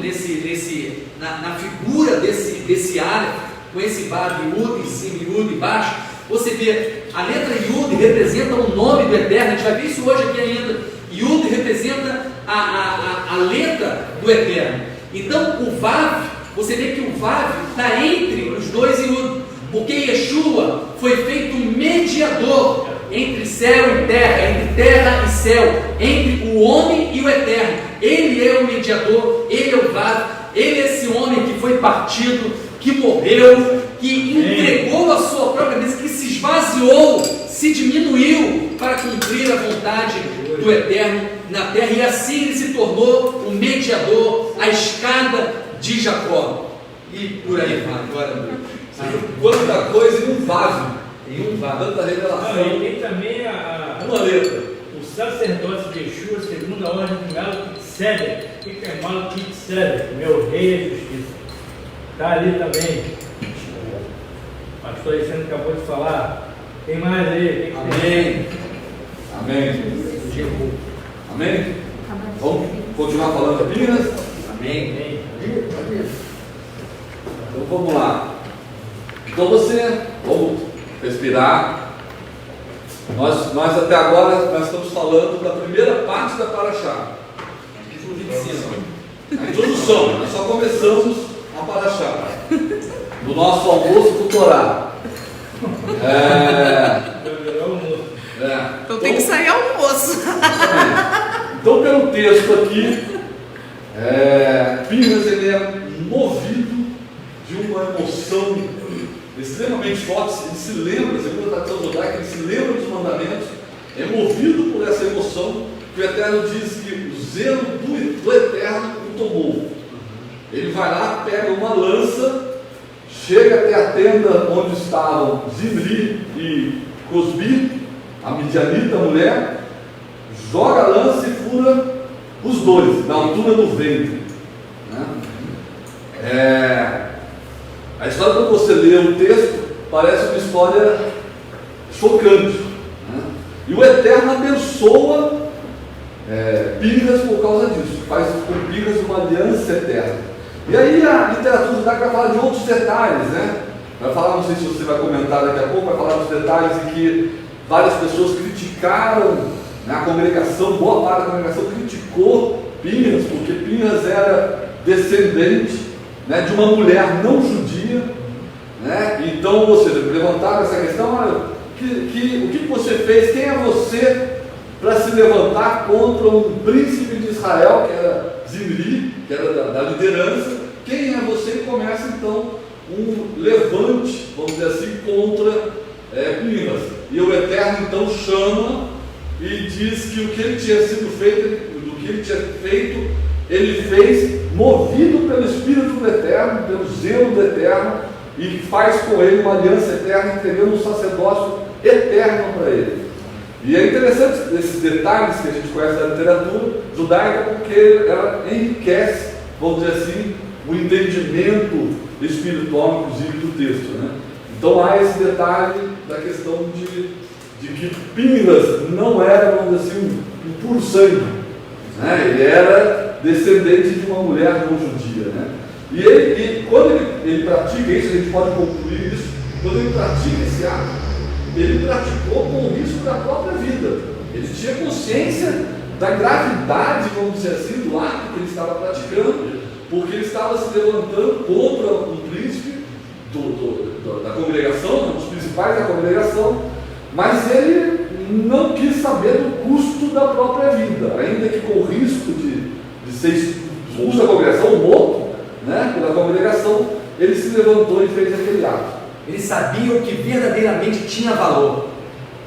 na figura desse área, com esse Vav Yud em cima e Yud embaixo, você vê a letra Yud representa o nome do Eterno. A gente vai ver isso hoje aqui ainda. Yud representa a letra do Eterno. Então o Vav, você vê que o Vav está entre os dois Yud, porque Yeshua foi feito mediador entre céu e terra, entre terra e céu, entre o homem e o Eterno. Ele é o mediador, ele é o Vav, ele é esse homem que foi partido, que morreu, que entregou a sua própria vida, que se esvaziou, se diminuiu para cumprir a vontade do Eterno na terra, e assim ele se tornou o mediador, a escada de Jacó. E por aí vai, glória a Deus. Quanta coisa em um vaso. Em um Vav. Tanta revelação. Ah, e tem também Uma letra. o sacerdócio de Yeshua, segundo a ordem de Melquisedeque. O que é Melquisedeque? Meu rei é justiça. Está ali também. O pastor Alexandre acabou de falar. Tem mais aí? Amém. Amém. Amém? Vamos continuar falando de Minas? Amém. Tem. Então vamos lá. Então vamos respirar. Nós até agora nós estamos falando da primeira parte da Paraxá. A introdução, nós só começamos a Paraxá. Do nosso almoço com o Torá. Então tem que sair almoço. Então pelo texto aqui, Pinhas ele é movido de uma emoção extremamente forte. Ele se lembra, segundo a tradição judaica, ele se lembra dos mandamentos, é movido por essa emoção, que o Eterno diz que o zelo do Eterno o tomou. Ele vai lá, pega uma lança, chega até a tenda onde estavam Zimri e Cosbi, a midianita mulher, joga a lança e fura os dois, na altura do ventre. A história, quando você lê o texto, parece uma história chocante. E o Eterno abençoa Pinhas por causa disso, faz com Pinhas uma aliança eterna. E aí a literatura judaica vai falar de outros detalhes, vai falar, não sei se você vai comentar daqui a pouco, vai falar dos detalhes em que várias pessoas criticaram, a congregação, boa parte da congregação criticou Pinhas, porque Pinhas era descendente de uma mulher não judia, então, ou seja, levantaram essa questão, olha, o que você fez, quem é você para se levantar contra um príncipe de Israel, que era Zimri, que era da liderança, quem é você? E começa então um levante, vamos dizer assim, contra Pinhas. E o Eterno então chama e diz que o que ele tinha sido feito, do que ele tinha feito, ele fez movido pelo Espírito do Eterno, pelo zelo do Eterno, e faz com ele uma aliança eterna, entregando um sacerdócio eterno para ele. E é interessante esses detalhes que a gente conhece da literatura judaica, porque ela enriquece, vamos dizer assim, o entendimento espiritual, inclusive, do texto. Então há esse detalhe da questão de que Pinhas não era, vamos dizer assim, um puro sangue. Ele era descendente de uma mulher não judia. E quando ele pratica isso, a gente pode concluir isso, quando ele pratica esse ato, ele praticou com o risco da própria vida. Ele tinha consciência da gravidade, vamos dizer assim, do ato que ele estava praticando, porque ele estava se levantando contra um príncipe da congregação, um dos principais da congregação, mas ele não quis saber do custo da própria vida, ainda que com o risco de ser expulso da congregação, morto pela congregação, ele se levantou e fez aquele ato. Eles sabiam que verdadeiramente tinha valor,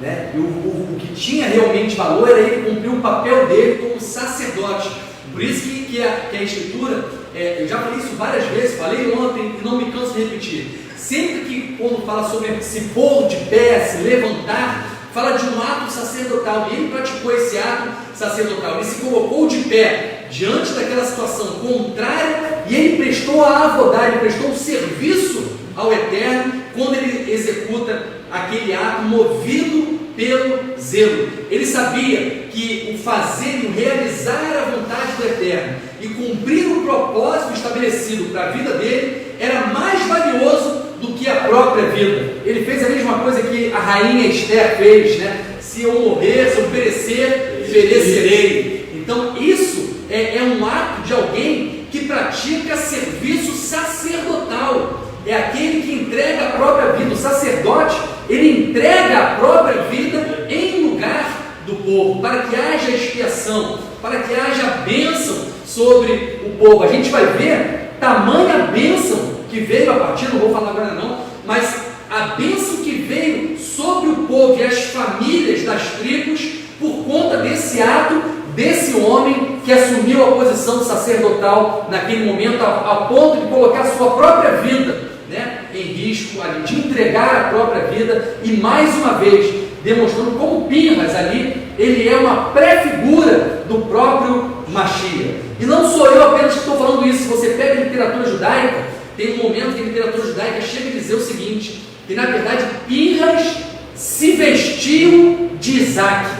E o que tinha realmente valor era ele cumprir o papel dele como sacerdote. Por isso que a Escritura eu já falei isso várias vezes, falei ontem e não me canso de repetir. Sempre que quando fala sobre se pôr de pé, se levantar, fala de um ato sacerdotal, e ele praticou esse ato sacerdotal, ele se colocou de pé diante daquela situação contrária, e ele prestou a avodar, ele prestou um serviço ao Eterno, quando ele executa aquele ato movido pelo zelo. Ele sabia que o fazer e o realizar a vontade do Eterno e cumprir o propósito estabelecido para a vida dele era mais valioso do que a própria vida. Ele fez a mesma coisa que a rainha Esther fez, né? Se eu morrer, se eu perecer, perecerei. Então isso é um ato de alguém que pratica serviço sacerdotal. É aquele que entrega a própria vida. O sacerdote, ele entrega a própria vida em lugar do povo, para que haja expiação, para que haja bênção sobre o povo. A gente vai ver tamanha bênção que veio a partir, não vou falar agora não, mas a bênção que veio sobre o povo e as famílias das tribos por conta desse ato, desse homem que assumiu a posição sacerdotal naquele momento, a ponto de colocar a sua própria vida, né, em risco ali, de entregar a própria vida, e mais uma vez demonstrando como Pinhas ali, ele é uma pré-figura do próprio Mashiach. E não sou eu apenas que estou falando isso. Se você pega a literatura judaica, tem um momento que a literatura judaica chega a dizer o seguinte, que na verdade Pinhas se vestiu de Isaac.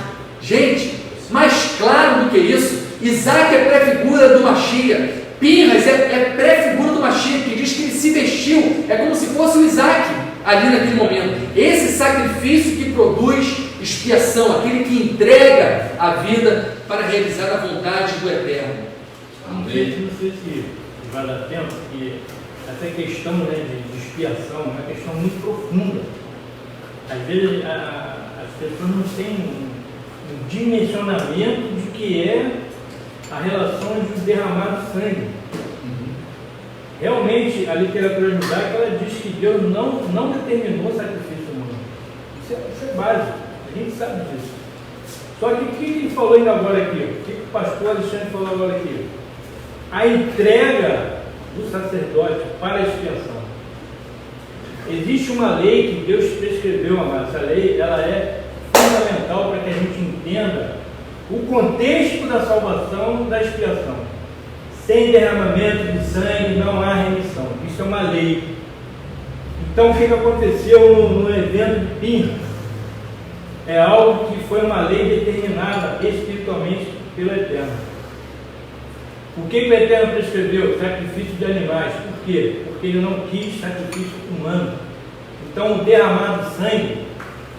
Gente, mais claro do que isso, Isaac é pré-figura do Mashiach, Pinhas é pré-figura do Mashiach, que diz que ele se vestiu, é como se fosse o Isaac ali naquele momento. Esse sacrifício que produz expiação, aquele que entrega a vida para realizar a vontade do Eterno. Não sei se vai dar tempo, porque essa questão, né, de expiação é uma questão muito profunda. Às vezes as pessoas não têm um dimensionamento de que é a relação de derramar sangue. Realmente a literatura judaica ela diz que Deus não determinou o sacrifício humano. Isso é básico, a gente sabe disso. Só que o que ele falou ainda agora aqui? O que o pastor Alexandre falou agora aqui? A entrega do sacerdote para a expiação. Existe uma lei que Deus prescreveu, amado. Essa lei ela é fundamental para que a gente entenda o contexto da salvação, da expiação. Sem derramamento de sangue não há remissão. Isso é uma lei. Então o que aconteceu no evento de Pinhas? É algo que foi uma lei determinada espiritualmente pelo Eterno. O que o Eterno prescreveu? Sacrifício de animais. Por quê? Porque ele não quis sacrifício humano. Então o derramado de sangue,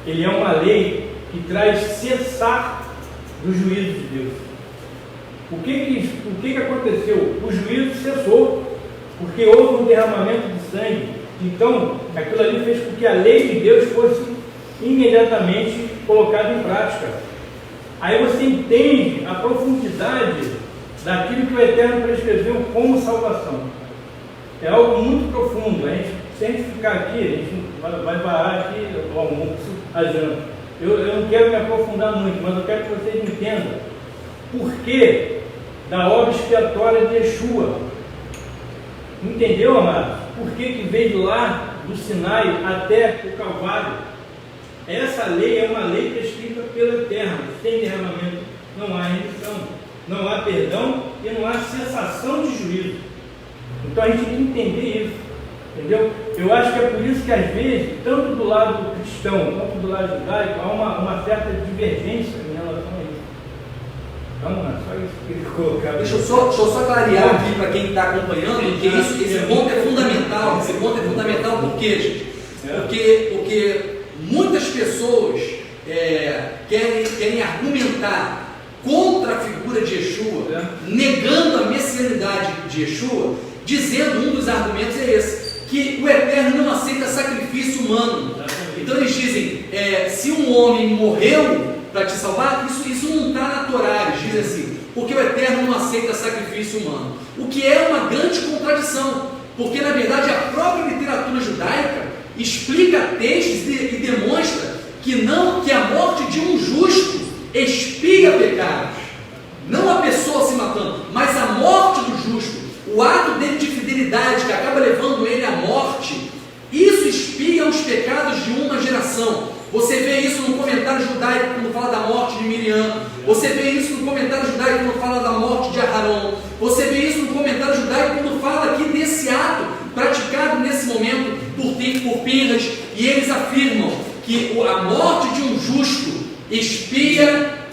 ele é uma lei que traz cessar do juízo de Deus. O que aconteceu? O juízo cessou, porque houve um derramamento de sangue. Então, aquilo ali fez com que a lei de Deus fosse imediatamente colocada em prática. Aí você entende a profundidade daquilo que o Eterno prescreveu como salvação. É algo muito profundo. Se a gente ficar aqui, a gente vai parar aqui o almoço, a janta. Eu não quero me aprofundar muito, mas eu quero que vocês entendam por que da obra expiatória de Yeshua. Entendeu, amados? Por que veio lá do Sinai até o Calvário? Essa lei é uma lei prescrita pelo Eterno. Sem derramamento não há remissão, não há perdão e não há cessação de juízo. Então a gente tem que entender isso. Entendeu? Eu acho que é por isso que às vezes, tanto do lado cristão quanto do lado judaico, há uma certa divergência em relação a isso. Então, é só isso que ele colocava. Deixa eu só clarear aqui para quem está acompanhando, que esse ponto é fundamental. Esse ponto é fundamental por quê, gente? Porque muitas pessoas querem argumentar contra a figura de Yeshua, negando a messianidade de Yeshua, dizendo, um dos argumentos é esse, que o Eterno não aceita sacrifício humano. Então eles dizem, se um homem morreu para te salvar, isso não está na Torá, eles dizem assim, porque o Eterno não aceita sacrifício humano. O que é uma grande contradição, porque na verdade a própria literatura judaica explica textos e demonstra que a morte de um justo expia pecados. Não a pessoa se matando, mas a morte do justo. o ato dele de fidelidade, que acaba levando ele à morte, isso expia os pecados de uma geração. Você vê isso no comentário judaico quando fala da morte de Miriam. Você vê isso no comentário judaico quando fala da morte de Aarão. Você vê isso no comentário judaico quando fala aqui desse ato praticado nesse momento por Pinhas. E eles afirmam que a morte de um justo expia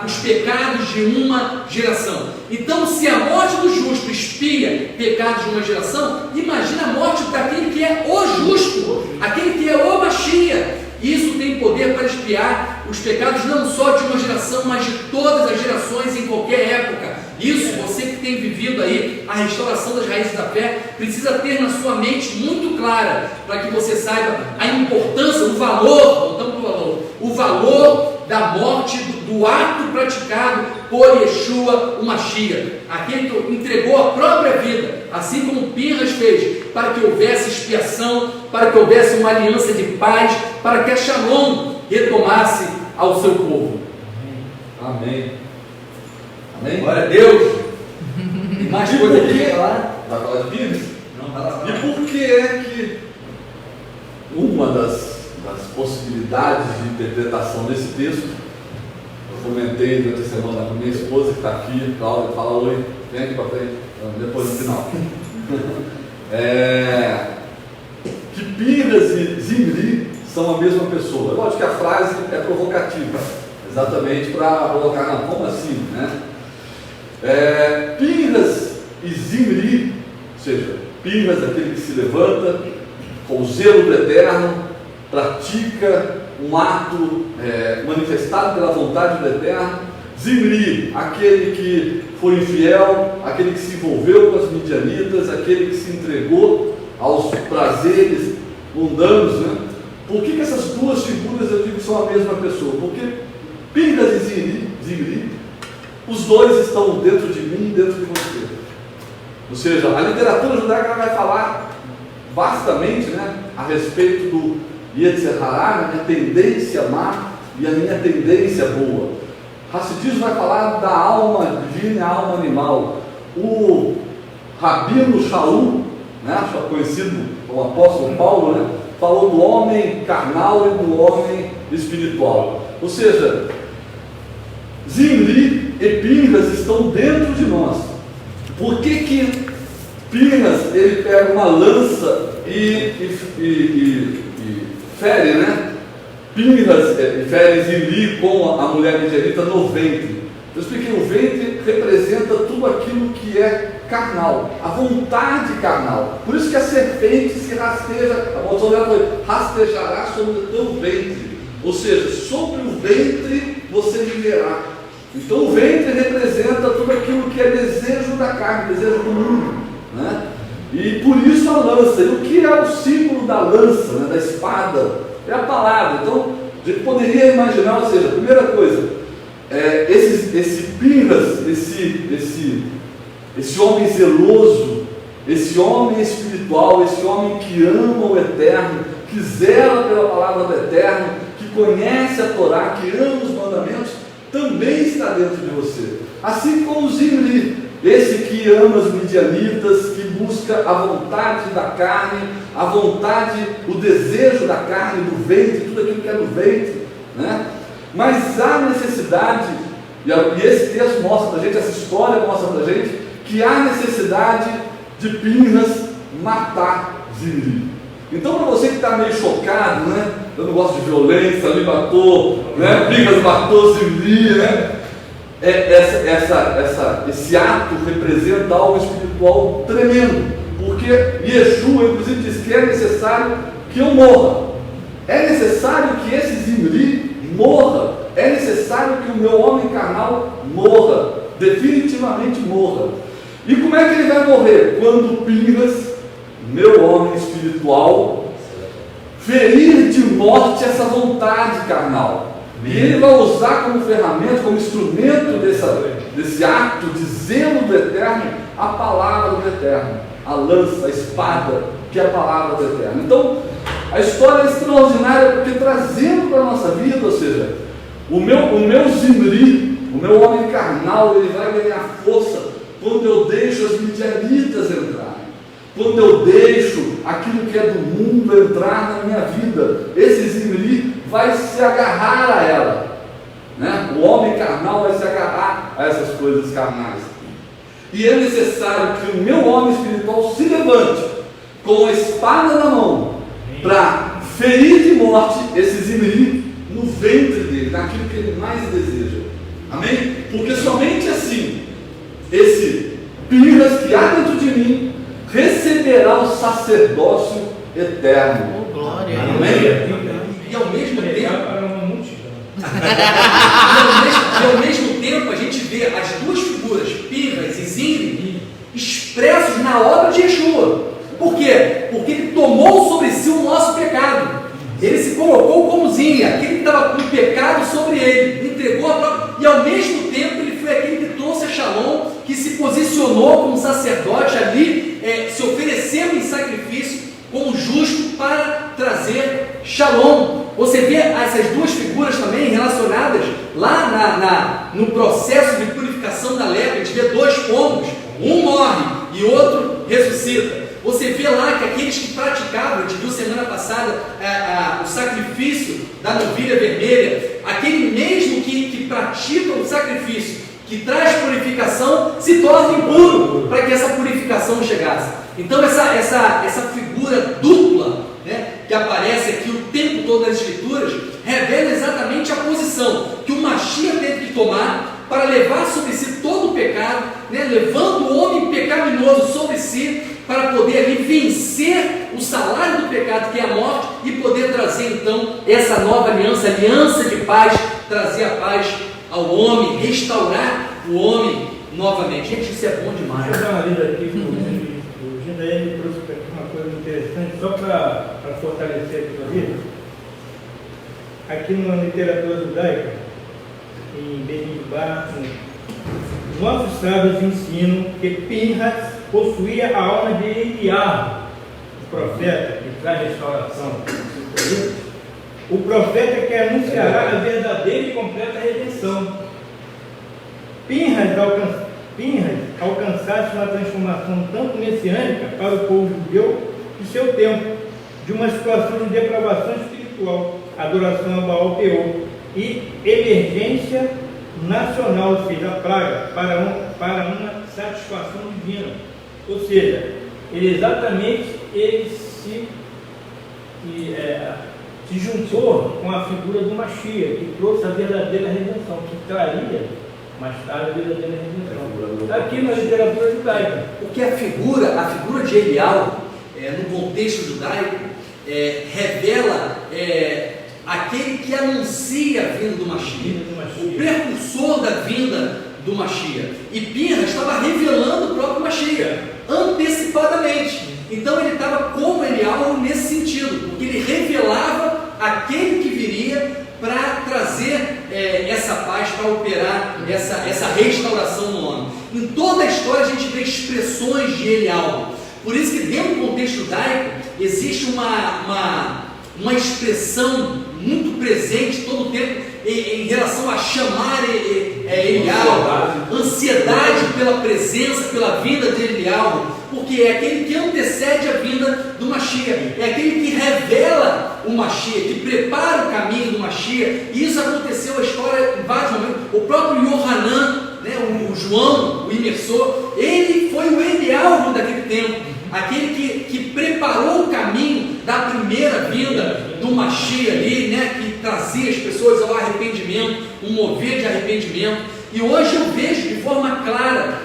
os pecados de uma geração. Então, se a morte do justo expia pecados de uma geração, imagina a morte daquele que é o justo, aquele que é o Mashiach. Isso tem poder para expiar os pecados não só de uma geração, mas de todas as gerações em qualquer época. Isso, você que tem vivido aí a restauração das raízes da fé, precisa ter na sua mente muito clara, para que você saiba a importância, o valor, voltamos para o valor da morte, do ato praticado por Yeshua, o Mashiach, aquele que entregou a própria vida, assim como Pinhas fez, para que houvesse expiação, para que houvesse uma aliança de paz, para que a Shalom retomasse ao seu povo. Amém. Amém? Glória a Deus. Tem mais coisa aqui para falar? Vai falar de Pinhas? Não, vai lá. E por que é que uma das possibilidades de interpretação desse texto, eu comentei durante a semana com minha esposa que está aqui, Cláudia, fala oi, vem aqui para frente, depois no final. Que Pinhas e Zimri são a mesma pessoa. Lógico que a frase é provocativa, exatamente para colocar, não, como assim, né? Pinhas e Zimri, ou seja, Pinhas, aquele que se levanta com o zelo do Eterno, pratica um ato manifestado pela vontade do Eterno. Zimri, aquele que foi infiel, aquele que se envolveu com as midianitas, aquele que se entregou aos prazeres mundanos, né? Por que essas duas figuras eu digo que são a mesma pessoa? Porque Pinhas e Zimri, os dois estão dentro de mim e dentro de você. Ou seja, a literatura judaica vai falar vastamente, né, a respeito do Yetzer Hará, a minha tendência má e a minha tendência boa. Hassidismo vai falar da alma divina e a alma animal. O Rabino Shaul, né, conhecido como apóstolo Paulo, né, falou do homem carnal e do homem espiritual. Ou seja, Zimri e Pinhas estão dentro de nós. Por que Pinhas ele pega uma lança e fere, né? Pinhas fere Zimri com a mulher midianita no ventre. Eu expliquei, o ventre representa tudo aquilo que é carnal, a vontade carnal. Por isso que a serpente se rasteja, a maldição dela foi, rastejará sobre o teu ventre. Ou seja, sobre o ventre você viverá. Então o ventre representa tudo aquilo que é desejo da carne, desejo do mundo, né? E por isso a lança. E o que é o símbolo da lança, né, da espada? É a palavra. Então, a gente poderia imaginar, ou seja, a primeira coisa, esse Pinhas, esse homem zeloso, esse homem espiritual, esse homem que ama o Eterno, que zela pela palavra do Eterno, que conhece a Torá, que ama os mandamentos, também está dentro de você. Assim como Zimri, esse que ama os midianitas, que busca a vontade da carne, a vontade, o desejo da carne, do ventre, tudo aquilo que é do ventre, né? Mas há necessidade, e esse texto mostra para a gente, essa história mostra para a gente, que há necessidade de Pinhas matar Zimri. Então, para você que está meio chocado, né? Eu não gosto de violência, ali matou, né? Pinhas matou Zimri, né? Esse ato representa algo espiritual tremendo, porque Yeshua, inclusive, diz que é necessário que eu morra, é necessário que esse Zimri morra, é necessário que o meu homem carnal morra, definitivamente morra. E como é que ele vai morrer? Quando Pinhas, meu homem espiritual, ferir de morte essa vontade carnal. E ele vai usar como ferramenta, como instrumento desse ato de zelo do Eterno, a palavra do Eterno, a lança, a espada, que é a palavra do Eterno. Então, a história é extraordinária, porque trazendo para a nossa vida, ou seja, o meu Zimri, o meu homem carnal, ele vai ganhar força, quando eu deixo as midianitas entrarem, quando eu deixo aquilo que é do mundo entrar na minha vida, esse Zimri vai se agarrar a ela, né? O homem carnal vai se agarrar a essas coisas carnais. E é necessário que o meu homem espiritual se levante com a espada na mão para ferir de morte esse Zimri no ventre dele, naquilo que ele mais deseja. Amém? Porque somente assim esse Pinhas que há dentro de mim receberá o sacerdócio eterno. Oh, glória. Amém? E ao mesmo tempo, Para uma multidão. e ao mesmo tempo a gente vê as duas figuras, Pinhas e Zimri, expressos na obra de Yeshua. Por quê? Porque ele tomou sobre si o nosso pecado. Ele se colocou como Zimri, aquele que estava com o pecado sobre ele, entregou a própria, e ao mesmo tempo ele foi aquele que trouxe a Shalom, que se posicionou como sacerdote ali, se oferecendo em sacrifício como justo para trazer Shalom. Você vê essas duas figuras também relacionadas lá no processo de purificação da lepra. A gente vê dois pombos, um morre e outro ressuscita. Você vê lá que aqueles que praticavam, a gente viu semana passada o sacrifício da novilha vermelha, aquele mesmo que pratica o sacrifício, que traz purificação, se torna impuro para que essa purificação chegasse. Então essa figura dupla, né, que aparece aqui o tempo todo nas Escrituras, revela exatamente a posição que o Mashiach teve que tomar para levar sobre si todo o pecado, né, levando o homem pecaminoso sobre si, para poder ali vencer o salário do pecado, que é a morte, e poder trazer então essa nova aliança, aliança de paz, trazer a paz ao homem, restaurar o homem novamente. Gente, isso é bom demais. Deixa eu dar uma lida aqui, o Gindaí trouxe uma coisa interessante, só para fortalecer a sua vida. Aqui na literatura judaica, em Benidbar, nossos sábios ensinam que Pinhas possuía a alma de Eliahu, o profeta que traz restauração. O profeta que anunciará a verdadeira e completa redenção. Pinhas alcançasse uma transformação tanto messiânica para o povo judeu de seu tempo, de uma situação de depravação espiritual, adoração a Baal Peor, e emergência nacional, ou seja, a praga, para uma satisfação divina. Ou seja, ele se juntou com a figura do Mashiach, que trouxe a verdadeira redenção, que traria mais tarde a verdadeira redenção. Está aqui na literatura judaica. Porque a figura de Eliahu, no contexto judaico, revela aquele que anuncia a vinda do Mashiach, o precursor da vinda do Mashiach. E Pinhas estava revelando o próprio Mashiach antecipadamente. Então ele estava como Eliahu nesse sentido, porque ele revelava aquele que viria para trazer essa paz, para operar essa restauração no homem. Em toda a história a gente vê expressões de Eliahu. Por isso que dentro do contexto judaico existe uma expressão muito presente todo o tempo em relação a chamar Eliahu, ansiedade pela presença, pela vinda de Eliahu, porque é aquele que antecede a vinda do Mashiach, é aquele que revela o Mashiach, que prepara o caminho do Mashiach. E isso aconteceu, a história em vários momentos. O próprio Yohanan, né, o João, o imersor, ele foi o Eliahu daquele tempo, aquele que preparou o caminho da primeira vinda do Mashiach ali, né, que trazia as pessoas ao arrependimento, um mover de arrependimento. E hoje eu vejo de forma clara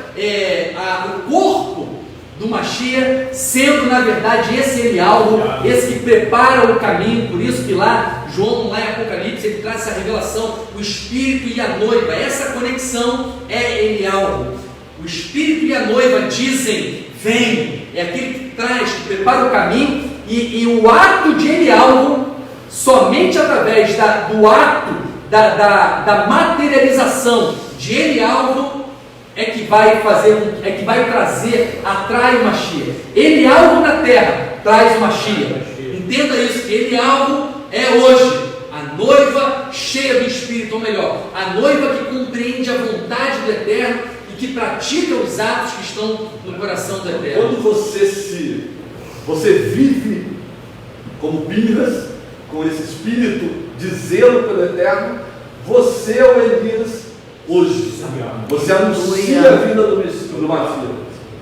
o corpo do Mashiach sendo, na verdade, esse Eliahu, esse que prepara o caminho. Por isso que lá, João, lá em Apocalipse, ele traz essa revelação, o Espírito e a noiva. Essa conexão é Eliahu. O Espírito e a noiva dizem, vem. É aquele que traz, que prepara o caminho. E o ato de Eliahu, somente através do ato da materialização de Eliahu, é que vai trazer, atrai o Mashiach. Eliahu na terra traz o Mashiach. Entenda isso, que Eliahu é hoje a noiva cheia do Espírito, ou melhor, a noiva que compreende a vontade do Eterno e que pratica os atos que estão no coração do Eterno. Quando você vive como Pinhas, com esse espírito de zelo pelo Eterno, você é o Elias hoje. Você anuncia a vinda do Messias.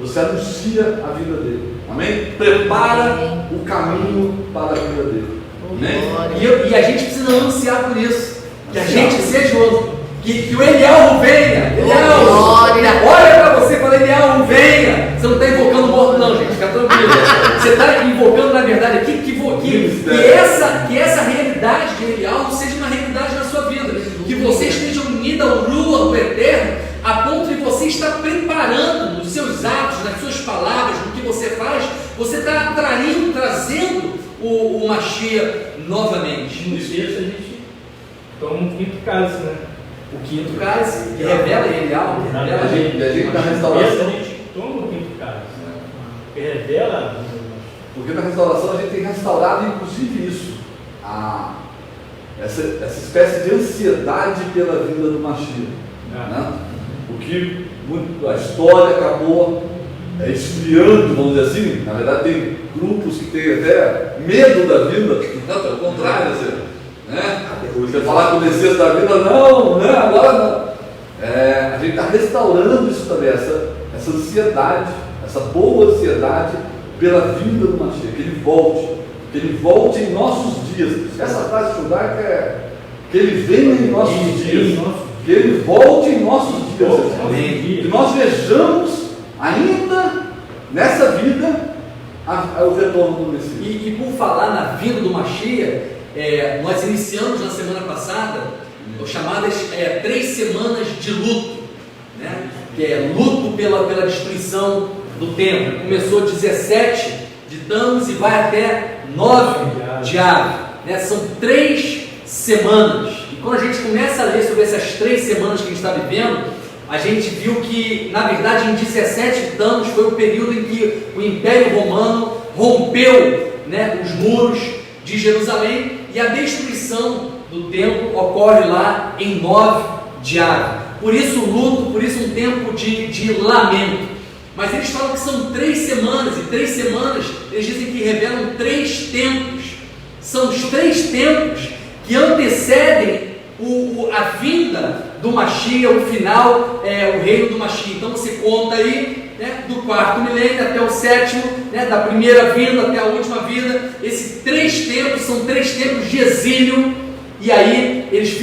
Você anuncia a vida dele. Amém? Prepara o caminho para a vida dele. Amém? E a gente precisa anunciar por isso. Que a gente seja que o Eliel venha. Eliel, olha para você e fala: Eliel, venha. Você não está invocando morto, não, gente. Fica tranquilo. Você está invocando, na verdade, aqui que essa realidade de Eliel seja uma realidade na sua vida. Que você esteja unida ao Rua, ao Eterno, a ponto de você estar preparando nos seus atos, nas suas palavras, no que você faz, você está atraindo, trazendo o Mashiach novamente. No texto a gente toma um quinto cálice, né? O quinto cálice, que revela Eliel, que revela a gente na restauração. A gente toma o quinto cálice, que revela. Porque na restauração a gente tem restaurado, inclusive, isso. Essa espécie de ansiedade pela vinda do Mashiach. Né? O que a história acabou esfriando, vamos dizer assim. Na verdade, tem grupos que têm até medo da vinda, pelo contrário, assim, né? Você falar com o Messias da vida, não, né? Agora não. A gente está restaurando isso também, essa ansiedade, essa boa ansiedade pela vinda do Mashiach, que ele volte em nossos dias. Essa frase judaica é que ele venha em nossos dias, que ele volte em nossos dias, que nós vejamos ainda nessa vida o retorno do Messias. E por falar na vinda do Mashiach, nós iniciamos na semana passada chamadas 3 semanas de luto, né? Que é luto pela destruição do templo. Começou 17 de Tammuz e vai até 9 de Av, né? São 3 semanas. E quando a gente começa a ler sobre essas 3 semanas que a gente está vivendo, a gente viu que, na verdade, em 17 de Tammuz foi o período em que o Império Romano rompeu, né, os muros de Jerusalém, e a destruição do templo ocorre lá em 9 de Av. Por isso luto, por isso um tempo de lamento. Mas eles falam que são 3 semanas, e 3 semanas eles dizem que revelam 3 tempos. São os 3 tempos que antecedem a vinda do Mashiach, o final, o reino do Mashiach. Então você conta aí, né, do 4º milênio até o 7º, né, da primeira vinda até a última vinda. Esses 3 tempos são 3 tempos de exílio, e aí eles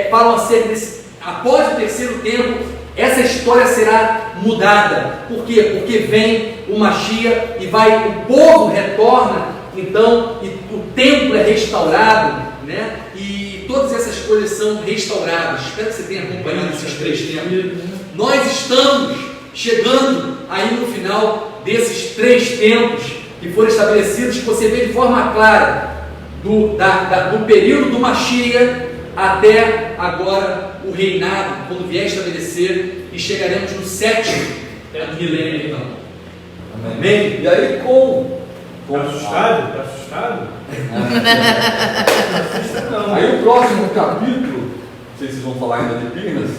falam acerca desse, após o 3º tempo, essa história será mudada. Por quê? Porque vem o Mashiach e o povo retorna, então, e o templo é restaurado, né? E todas essas coisas são restauradas. Espero que você tenha acompanhado esses 3 tempos. Nós estamos chegando aí no final desses 3 tempos que foram estabelecidos, que você vê de forma clara do período do Mashiach até agora o reinado, quando vier estabelecer, e chegaremos no 7º milênio, então. Amém? E aí Está assustado? Está assustado? Não. Aí o próximo capítulo, não sei se vocês vão falar ainda de Pinhas,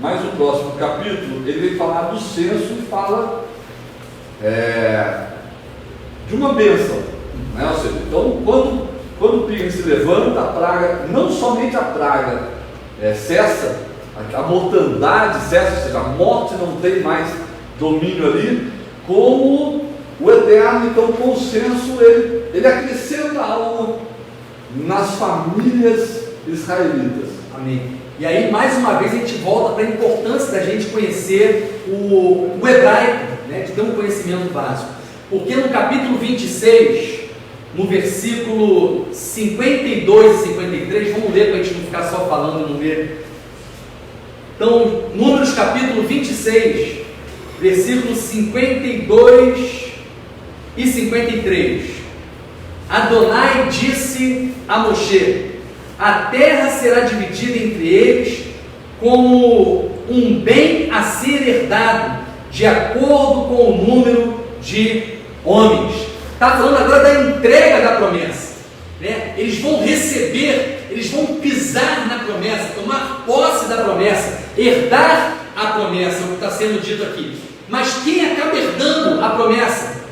mas o próximo capítulo, ele vem falar do censo e fala de uma bênção, né? Ou seja, então quando Pinhas se levanta, a praga, não somente a praga cessa, a mortandade cessa, ou seja, a morte não tem mais domínio ali, como o Eterno, então, com o censo, ele acrescenta algo nas famílias israelitas. Amém. E aí, mais uma vez, a gente volta para a importância da gente conhecer o hebraico, né, de ter um conhecimento básico. Porque no capítulo 26, no versículo 52 e 53, vamos ler para a gente não ficar só falando e não ler. Então, Números capítulo 26, versículos 52 e 53. Adonai disse a Moshe: a terra será dividida entre eles como um bem a ser herdado, de acordo com o número de homens. Está falando agora da entrega da promessa, né? Eles vão receber, eles vão pisar na promessa, tomar posse da promessa, herdar a promessa, o que está sendo dito aqui. Mas quem acaba herdando a promessa?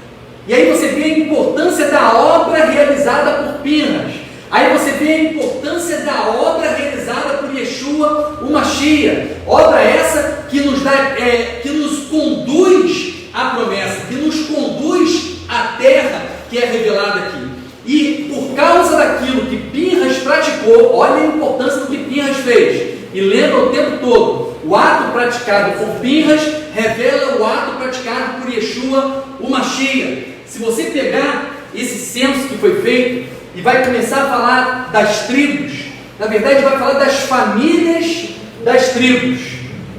E aí você vê a importância da obra realizada por Pinhas. Aí você vê a importância da obra realizada por Yeshua, o Mashiach. Obra essa que nos dá, que nos conduz à promessa, que nos conduz à terra que é revelada aqui. E por causa daquilo que Pinhas praticou, olha a importância do que Pinhas fez. E lembra o tempo todo, o ato praticado por Pinhas revela o ato praticado por Yeshua, o Mashiach. Se você pegar esse censo que foi feito e vai começar a falar das tribos, na verdade vai falar das famílias das tribos,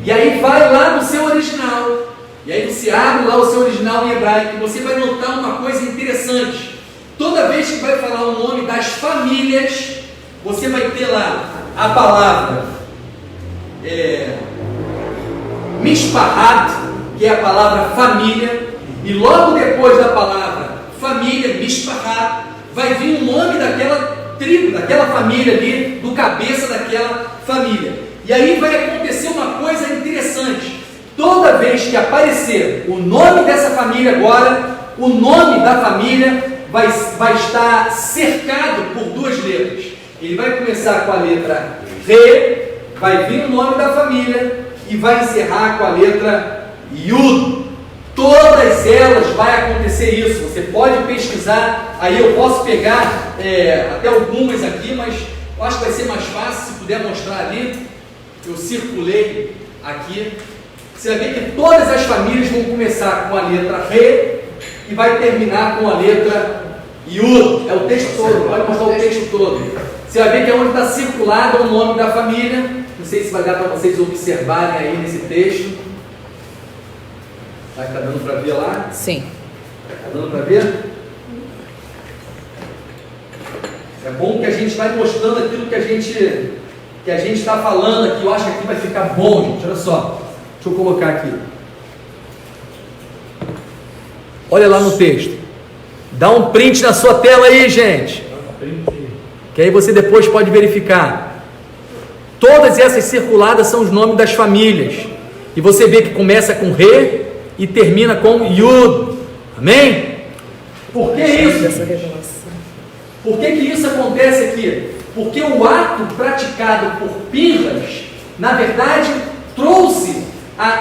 e aí vai lá no seu original, e aí você abre lá o seu original em hebraico, e você vai notar uma coisa interessante. Toda vez que vai falar o nome das famílias, você vai ter lá a palavra Mishpahat, que é a palavra família, e logo depois da palavra família, Mishpahat, vai vir o nome daquela tribo, daquela família ali, do cabeça daquela família. E aí vai acontecer uma coisa interessante. Toda vez que aparecer o nome dessa família agora, o nome da família vai estar cercado por duas letras. Ele vai começar com a letra Re, vai vir o nome da família e vai encerrar com a letra Yud. Todas elas vai acontecer isso. Você pode pesquisar, aí eu posso pegar até algumas aqui, mas eu acho que vai ser mais fácil se puder mostrar ali. Eu circulei aqui. Você vai ver que todas as famílias vão começar com a letra Re e vai terminar com a letra Yud. É o texto todo, pode mostrar o texto todo. Você vai ver que é onde está circulado o nome da família. Não sei se vai dar para vocês observarem aí nesse texto. Está dando para ver lá? Sim. Está dando para ver? É bom que a gente vai mostrando aquilo que a gente está falando aqui. Eu acho que aqui vai ficar bom, gente. Olha só. Deixa eu colocar aqui. Olha lá no texto. Dá um print na sua tela aí, gente. Que aí você depois pode verificar. Todas essas circuladas são os nomes das famílias. E você vê que começa com Re e termina com Yud. Amém? Por que isso? Por que isso acontece aqui? Porque o ato praticado por Pinhas, na verdade, trouxe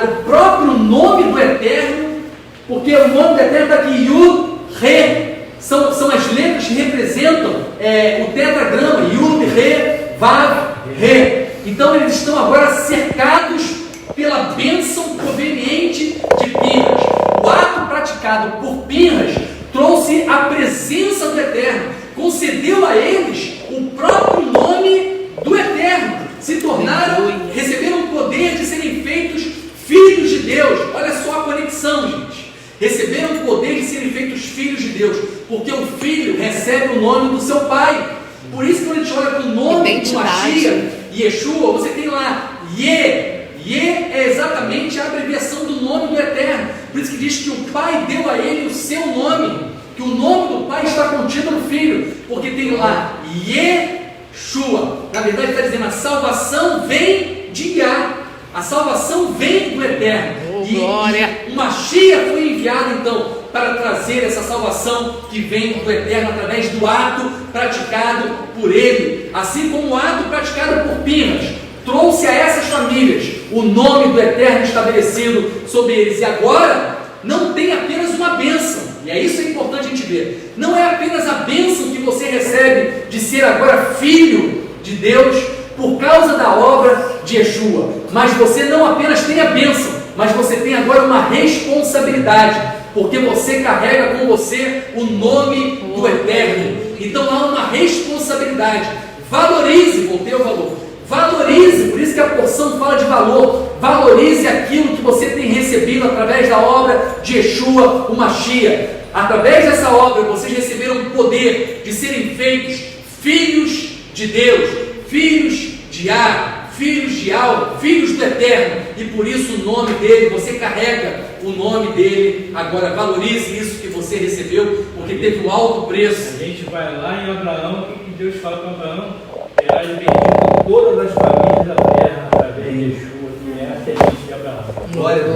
o próprio nome do Eterno, porque o nome do Eterno está aqui, Yud, Re, são as letras que representam o tetragrama, Yud, Re, Vav, Re. Então eles estão agora cercados pela bênção proveniente de Pinhas. O ato praticado por Pinhas trouxe a presença do Eterno, concedeu a eles o próprio nome do Eterno, receberam o poder de serem feitos filhos de Deus. Olha só a conexão, gente. Receberam o poder de serem feitos filhos de Deus, porque o filho recebe o nome do seu pai. Por isso, quando a gente olha para o nome do Mashiach, Yeshua, você tem lá Ye. Ye é exatamente a abreviação do nome do Eterno. Por isso que diz que o Pai deu a ele o seu nome, que o nome do Pai está contido no Filho, porque tem lá Yeshua. Na verdade está dizendo, a salvação vem de Yah, a salvação vem do Eterno. E o Mashiach foi enviado então para trazer essa salvação que vem do Eterno através do ato praticado por ele, assim como o ato praticado por Pinhas trouxe a essas famílias o nome do Eterno estabelecido sobre eles. E agora não tem apenas uma bênção, e é isso que é importante a gente ver. Não é apenas a bênção que você recebe de ser agora filho de Deus por causa da obra de Yeshua, mas você não apenas tem a bênção, mas você tem agora uma responsabilidade, porque você carrega com você o nome do Eterno. Então há uma responsabilidade. Valorize, voltei ao valor. Valorize, por isso que a porção fala de valor. Valorize aquilo que você tem recebido através da obra de Yeshua, o Mashiach. Através dessa obra, vocês receberam o poder de serem feitos filhos de Deus, filhos de Yah, filhos de Al, filhos do Eterno. E por isso o nome dele, você carrega o nome dele. Agora valorize isso que você recebeu, porque teve um alto preço. A gente vai lá em Abraão, o que Deus fala para Abraão? Será bendito todas as famílias da terra através de Yeshua, que é descendente de Abraão. Glória a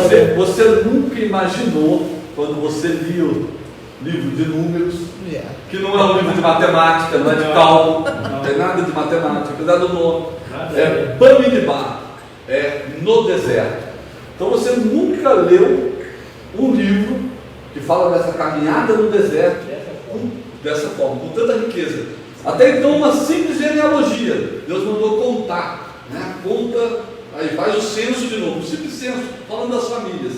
Deus. Você nunca imaginou, quando você lia o livro de Números, que não é um livro de matemática, não é de cálculo, não tem nada de matemática, apesar do nome, é Bamidbar, é no deserto. Então você nunca leu um livro que fala dessa caminhada no deserto dessa forma, com tanta riqueza. Até então, uma simples genealogia, Deus mandou contar, né? Conta, aí faz o censo de novo, um simples censo, falando das famílias.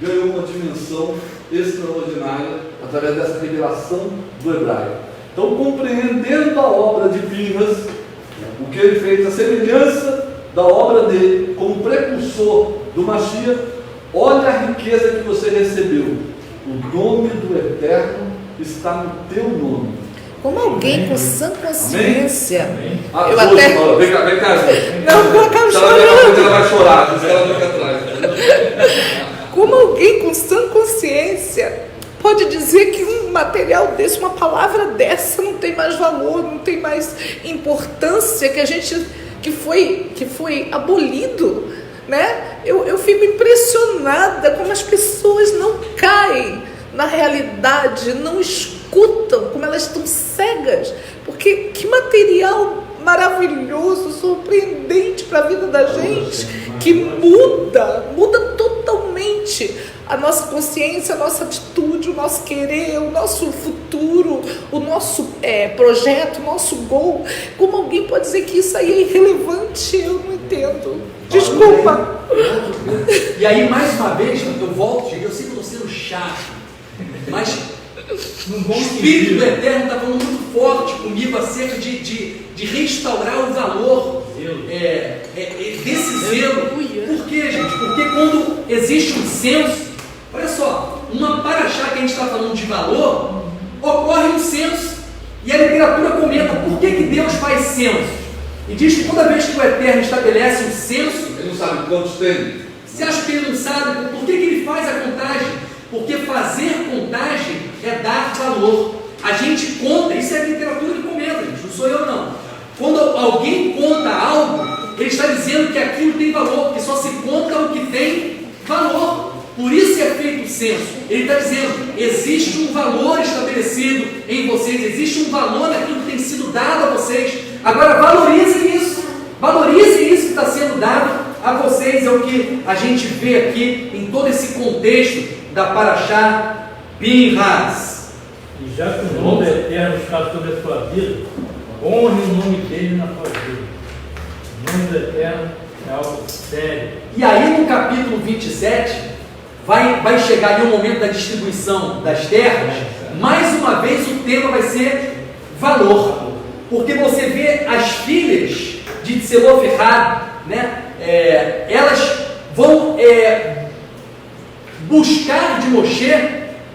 Ganhou uma dimensão extraordinária através dessa revelação do hebraico. Então, compreendendo a obra de Pinhas, o que ele fez, a semelhança da obra dele, como precursor do Mashiach, olha a riqueza que você recebeu. O nome do Eterno está no teu nome. Como alguém com sã consciência. Ah, Eu hoje, até. Paula, vem cá, Não, vou acabar se ela vem na frente, chorando. ela vai chorar, se ela fica atrás. Como alguém com sã consciência pode dizer que um material desse, uma palavra dessa, não tem mais valor, não tem mais importância, que foi abolido, né? Eu fico impressionada como as pessoas não caem na realidade, não escutam, como elas estão cegas, porque que material maravilhoso, surpreendente para a vida da gente, que muda totalmente a nossa consciência, a nossa atitude, o nosso querer, o nosso futuro, o nosso projeto, o nosso gol. Como alguém pode dizer que isso aí é irrelevante? Eu não entendo. Desculpa. E aí, mais uma vez, eu volto, eu sei que eu estou sendo chato, mas o Espírito do Eterno está falando muito forte comigo acerca de restaurar o valor desse zelo. Por quê, gente? Porque quando existe um censo, olha só, uma paraxá que a gente está falando de valor, ocorre um censo. E a literatura comenta por que Deus faz censos. E diz que toda vez que o Eterno estabelece um censo, Ele não sabe quantos tem. você acha que ele não sabe por que ele faz a contagem? Porque fazer contagem é dar valor. A gente conta, isso é a literatura que comenta, gente, não sou eu não. Quando alguém conta algo, ele está dizendo que aquilo tem valor, porque só se conta o que tem valor. Por isso é feito o censo. Ele está dizendo, existe um valor estabelecido em vocês, existe um valor naquilo que tem sido dado a vocês. Agora valorizem isso que está sendo dado a vocês. É o que a gente vê aqui em todo esse contexto da Paraxá Pinhas. E já que o nome do Eterno está sobre a sua vida, honre o nome dele na sua vida. O nome do Eterno é algo sério. E aí no capítulo 27, vai chegar ali o momento da distribuição das terras. Mais uma vez o tema vai ser valor. Porque você vê as filhas de Tselofehad, né? Elas vão buscar de Moshe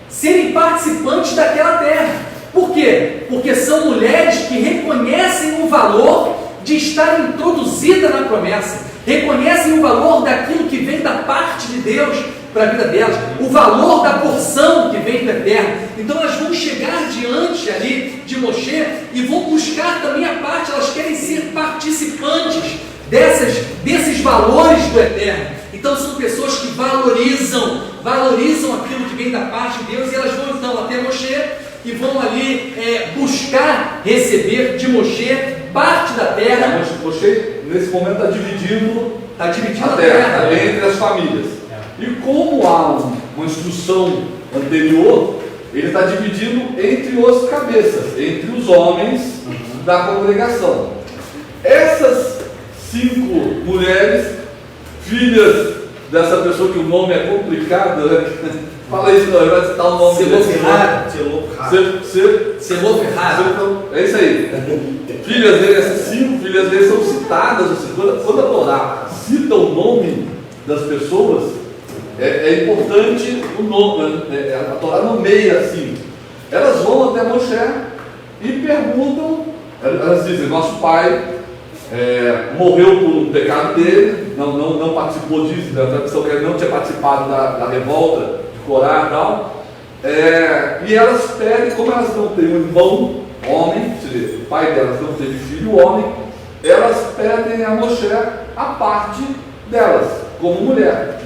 serem participantes daquela terra. Por quê? Porque são mulheres que reconhecem o valor de estar introduzida na promessa, reconhecem o valor daquilo que vem da parte de Deus para a vida delas, o valor da porção que vem do Eterno. Então elas vão chegar diante ali de Moshe e vão buscar também a parte, elas querem ser participantes desses valores do Eterno. Então são pessoas que valorizam aquilo que vem da parte de Deus, e elas vão então até Moshe e vão ali buscar receber de Moshe parte da terra. Moshe, nesse momento, está dividindo a a terra entre as famílias. E como há uma instrução anterior, ele está dividindo entre os cabeças, entre os homens da congregação. Essas 5 mulheres, filhas dessa pessoa que o nome é complicado, né? Fala isso, não, vai citar o nome dele. Selofehad. É isso aí. Filhas dele, essas 5 filhas dele são citadas. Quando a Torá cita o nome das pessoas, é importante o nome. A Torá nomeia assim. Elas vão até Moshe e perguntam. Elas dizem: nosso pai morreu por um pecado dele, não participou disso, da tradição que ele não tinha participado da revolta de Corá e tal. E elas pedem, como elas não têm um irmão homem, ou seja, o pai delas não teve filho homem, elas pedem a Moshe a parte delas. como mulher.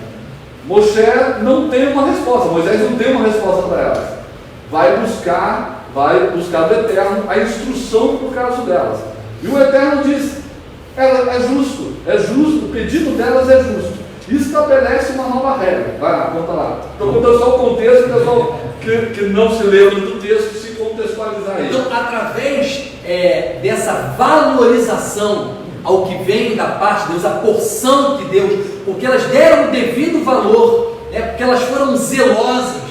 Moshe não tem uma resposta, Moisés não tem uma resposta para elas. Vai buscar do Eterno a instrução para o caso delas. E o Eterno diz: é justo, o pedido delas é justo. Isso estabelece uma nova regra. Vai lá, conta lá. Estou contando só o contexto, o pessoal que não se lembra do texto se contextualizar aí. Então, através dessa valorização ao que vem da parte de Deus, a porção de Deus, porque elas deram o devido valor, porque elas foram zelosas,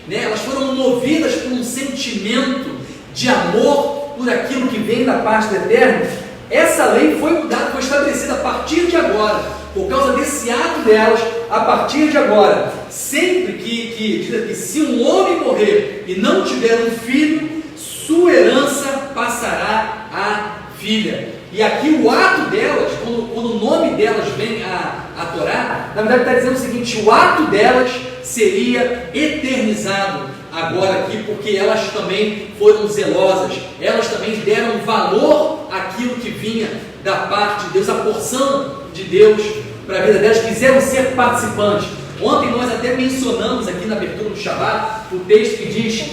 elas foram movidas por um sentimento de amor por aquilo que vem da parte do Eterno. Essa lei foi mudada, foi estabelecida a partir de agora, por causa desse ato delas, a partir de agora. Sempre que se um homem morrer e não tiver um filho, sua herança passará à filha. E aqui o ato delas, quando o nome delas vem a Torá, na verdade está dizendo o seguinte: o ato delas seria eternizado agora aqui, porque elas também foram zelosas, elas também deram valor àquilo que vinha da parte de Deus, a porção de Deus para a vida delas, quiseram ser participantes. Ontem nós até mencionamos aqui na abertura do Shabbat o texto que diz: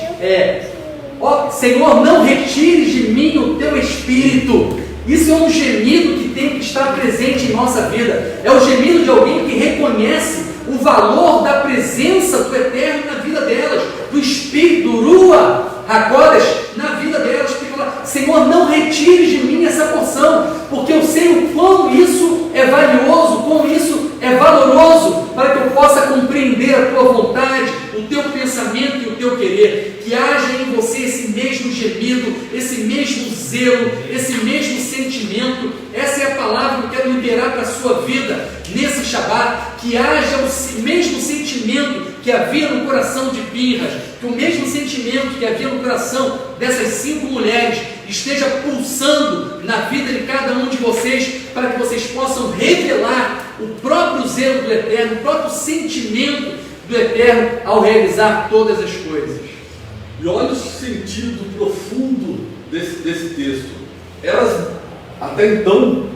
ó Senhor, não retires de mim o teu espírito. Isso é um gemido que tem que estar presente em nossa vida. É o gemido de alguém que reconhece o valor da presença do Eterno na vida delas, do Espírito, do Ruach HaKodesh na vida delas, que fala: Senhor, não retires de mim essa porção, porque eu sei o quão isso é valioso, quão isso é valoroso, para que eu possa compreender a tua vontade, o teu pensamento e o teu querer. Que haja em você esse mesmo gemido, esse mesmo zelo, esse mesmo sentimento. Essa é a palavra que eu quero liberar para a sua vida nesse Shabbat. Que haja o mesmo sentimento que havia no coração de Pinhas, que o mesmo sentimento que havia no coração dessas 5 mulheres esteja pulsando na vida de cada um de vocês, para que vocês possam revelar o próprio zelo do Eterno, o próprio sentimento do Eterno ao realizar todas as coisas. E olha o sentido profundo desse texto. Elas, até então,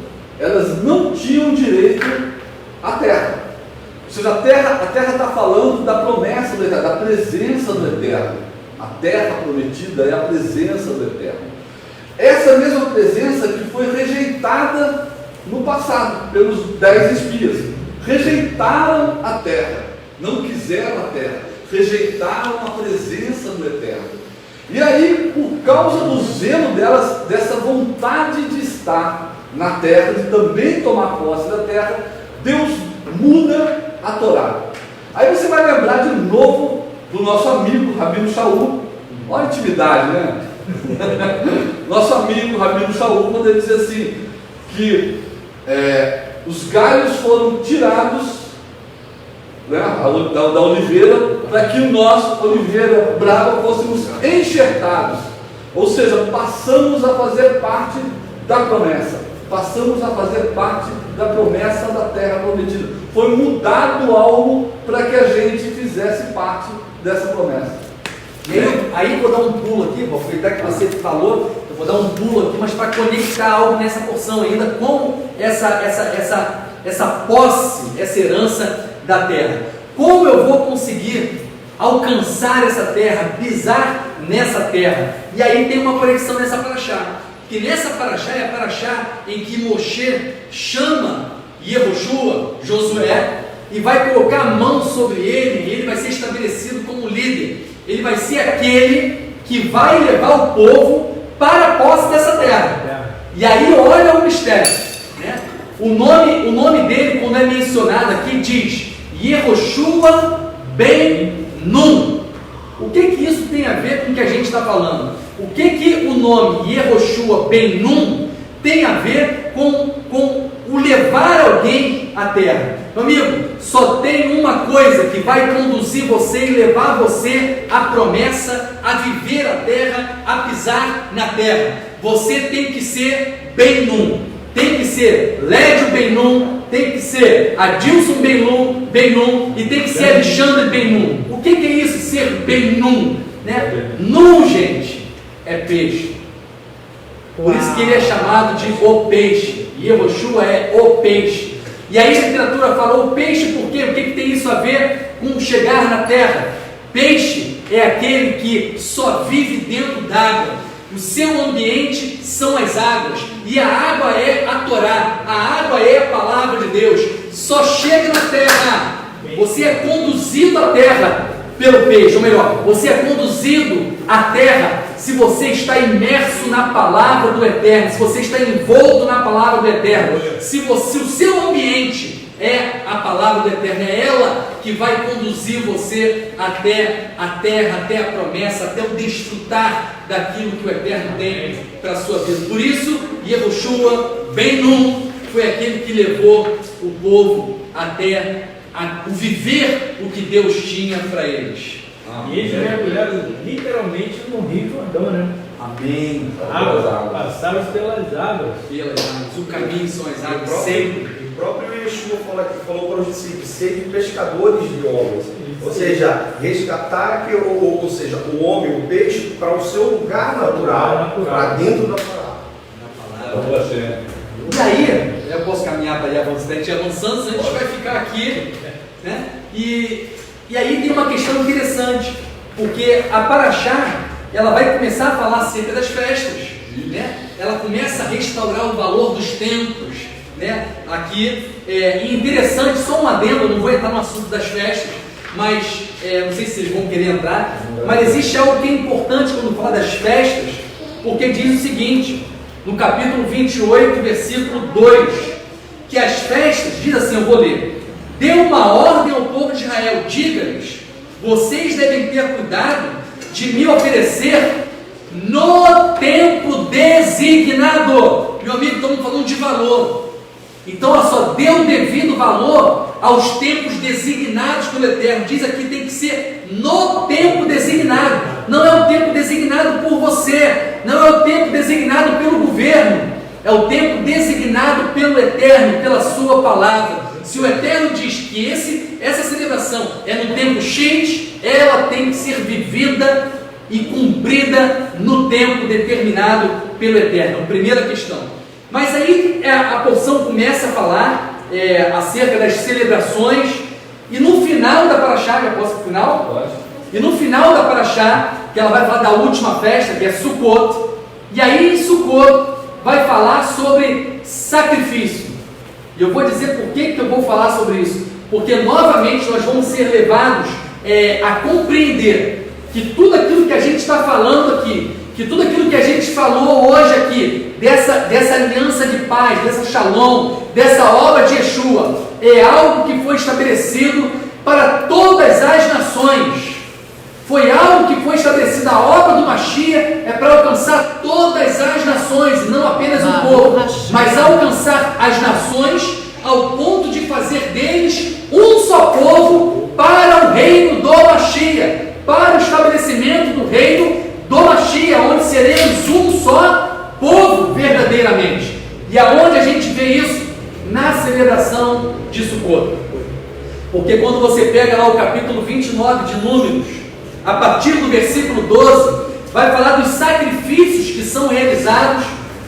elas não tinham direito à terra. Ou seja, a terra está falando da promessa do Eterno, da presença do Eterno. A terra prometida é a presença do Eterno. Essa mesma presença que foi rejeitada no passado pelos 10 espias. Rejeitaram a terra, não quiseram a terra, rejeitaram a presença do Eterno. E aí, por causa do zelo delas, dessa vontade de estar na terra, de também tomar posse da terra, Deus muda a Torá. Aí você vai lembrar de novo do nosso amigo Rabino Shaul. Olha a intimidade, né? Nosso amigo Rabino Shaul, quando ele diz assim, que os galhos foram tirados, né, da oliveira, para que nós, oliveira brava, fôssemos enxertados. Ou seja, passamos a fazer parte da promessa. Passamos a fazer parte da promessa da terra prometida. Foi mudado algo para que a gente fizesse parte dessa promessa. E aí vou dar um pulo aqui, vou aproveitar que você falou, eu vou dar um pulo aqui, mas para conectar algo nessa porção ainda, como essa posse, essa herança da terra. Como eu vou conseguir alcançar essa terra, pisar nessa terra? E aí tem uma conexão nessa paraxá, que nessa paraxá é a paraxá em que Moshe chama Yehoshua, Josué, e vai colocar a mão sobre ele, e ele vai ser estabelecido como líder. Ele vai ser aquele que vai levar o povo para a posse dessa terra. E aí olha o mistério, né? O nome dele, quando é mencionado aqui, diz Yehoshua ben Nun. O que isso tem a ver com o que a gente está falando? O que o nome Yehoshua ben Nun tem a ver com o levar alguém à terra? Meu amigo, só tem uma coisa que vai conduzir você e levar você à promessa, a viver a terra, a pisar na terra. Você tem que ser Ben Nun, tem que ser Lédio Ben Nun, tem que ser Adilson Ben Nun e tem que ser Alexandre Ben Nun. O que é isso, ser Ben Nun? Né? Nun, gente, é peixe. Por isso que ele é chamado de o peixe. Yehoshua é o peixe. E aí a literatura falou o peixe, por quê? O que tem isso a ver com chegar na terra? Peixe é aquele que só vive dentro d'água. O seu ambiente são as águas. E a água é a Torá. A água é a palavra de Deus. Só chega na terra. Você é conduzido à terra pelo peixe. Ou melhor, você é conduzido à terra se você está imerso na palavra do Eterno. Se você está envolto na palavra do Eterno. Se o seu ambiente é a palavra do Eterno, é ela que vai conduzir você até a terra, até a promessa, até o desfrutar daquilo que o Eterno tem para a sua vida. Por isso, Yehoshua Ben-Nun foi aquele que levou o povo até o viver o que Deus tinha para eles. E eles mergulharam literalmente no Rio Jordão, né? Amém. Passaram pelas águas. O caminho são as águas sempre. O próprio Yeshua falou para os discípulos: serem pescadores de homens. Ou seja, resgatar ou seja, o homem, o peixe, para o seu lugar natural, para dentro da palavra. E aí, eu posso caminhar para ir avançando, senão a gente vai ficar aqui, né? E aí tem uma questão interessante, porque a Paraxá, ela vai começar a falar acerca das festas, né? Ela começa a restaurar o valor dos templos, né? Aqui, e interessante, só um adendo, eu não vou entrar no assunto das festas, mas não sei se vocês vão querer entrar, mas existe algo que é importante quando fala das festas, porque diz o seguinte, no capítulo 28, versículo 2, que as festas, diz assim, eu vou ler: dê uma ordem ao povo de Israel, diga-lhes, vocês devem ter cuidado de me oferecer no tempo designado. Meu amigo, estamos falando de valor. Então, olha só, dê o devido valor aos tempos designados pelo Eterno. Diz aqui, tem que ser no tempo designado. Não é o tempo designado por você, não é o tempo designado pelo governo, é o tempo designado pelo Eterno, pela sua palavra. Se o Eterno diz que essa celebração é no tempo X, ela tem que ser vivida e cumprida no tempo determinado pelo Eterno. Primeira questão. Mas aí a porção começa a falar acerca das celebrações, e no final da Paraxá, já posso ir para o final? Pode. E no final da Paraxá, que ela vai falar da última festa, que é Sukkot, e aí em Sukkot vai falar sobre sacrifício. E eu vou dizer por que eu vou falar sobre isso. Porque novamente nós vamos ser levados a compreender que tudo aquilo que a gente está falando aqui, que tudo aquilo que a gente falou hoje aqui, dessa aliança de paz, dessa shalom, dessa obra de Yeshua, é algo que foi estabelecido para todas as nações. Foi algo que foi estabelecido, a obra do Mashiach é para alcançar todas as nações, e não apenas um povo, mas alcançar as nações ao ponto de fazer deles um só povo para o reino do Mashiach, para o estabelecimento do reino do Mashiach, onde seremos um só povo verdadeiramente. E aonde a gente vê isso? Na celebração de Sukkot. Porque quando você pega lá o capítulo 29 de Números, a partir do versículo 12, vai falar dos sacrifícios que são realizados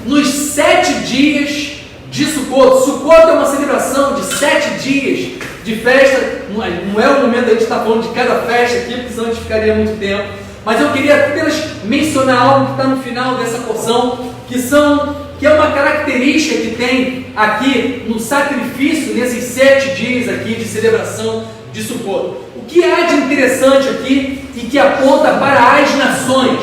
nos 7 dias de Sukkot. Sukkot é uma celebração de 7 dias de festa. Não é o momento da gente estar falando de cada festa aqui, porque senão a gente ficaria muito tempo. Mas eu queria apenas mencionar algo que está no final dessa porção, que é uma característica que tem aqui no sacrifício, nesses 7 dias aqui de celebração de Sukkot. O que há de interessante aqui e que aponta para as nações,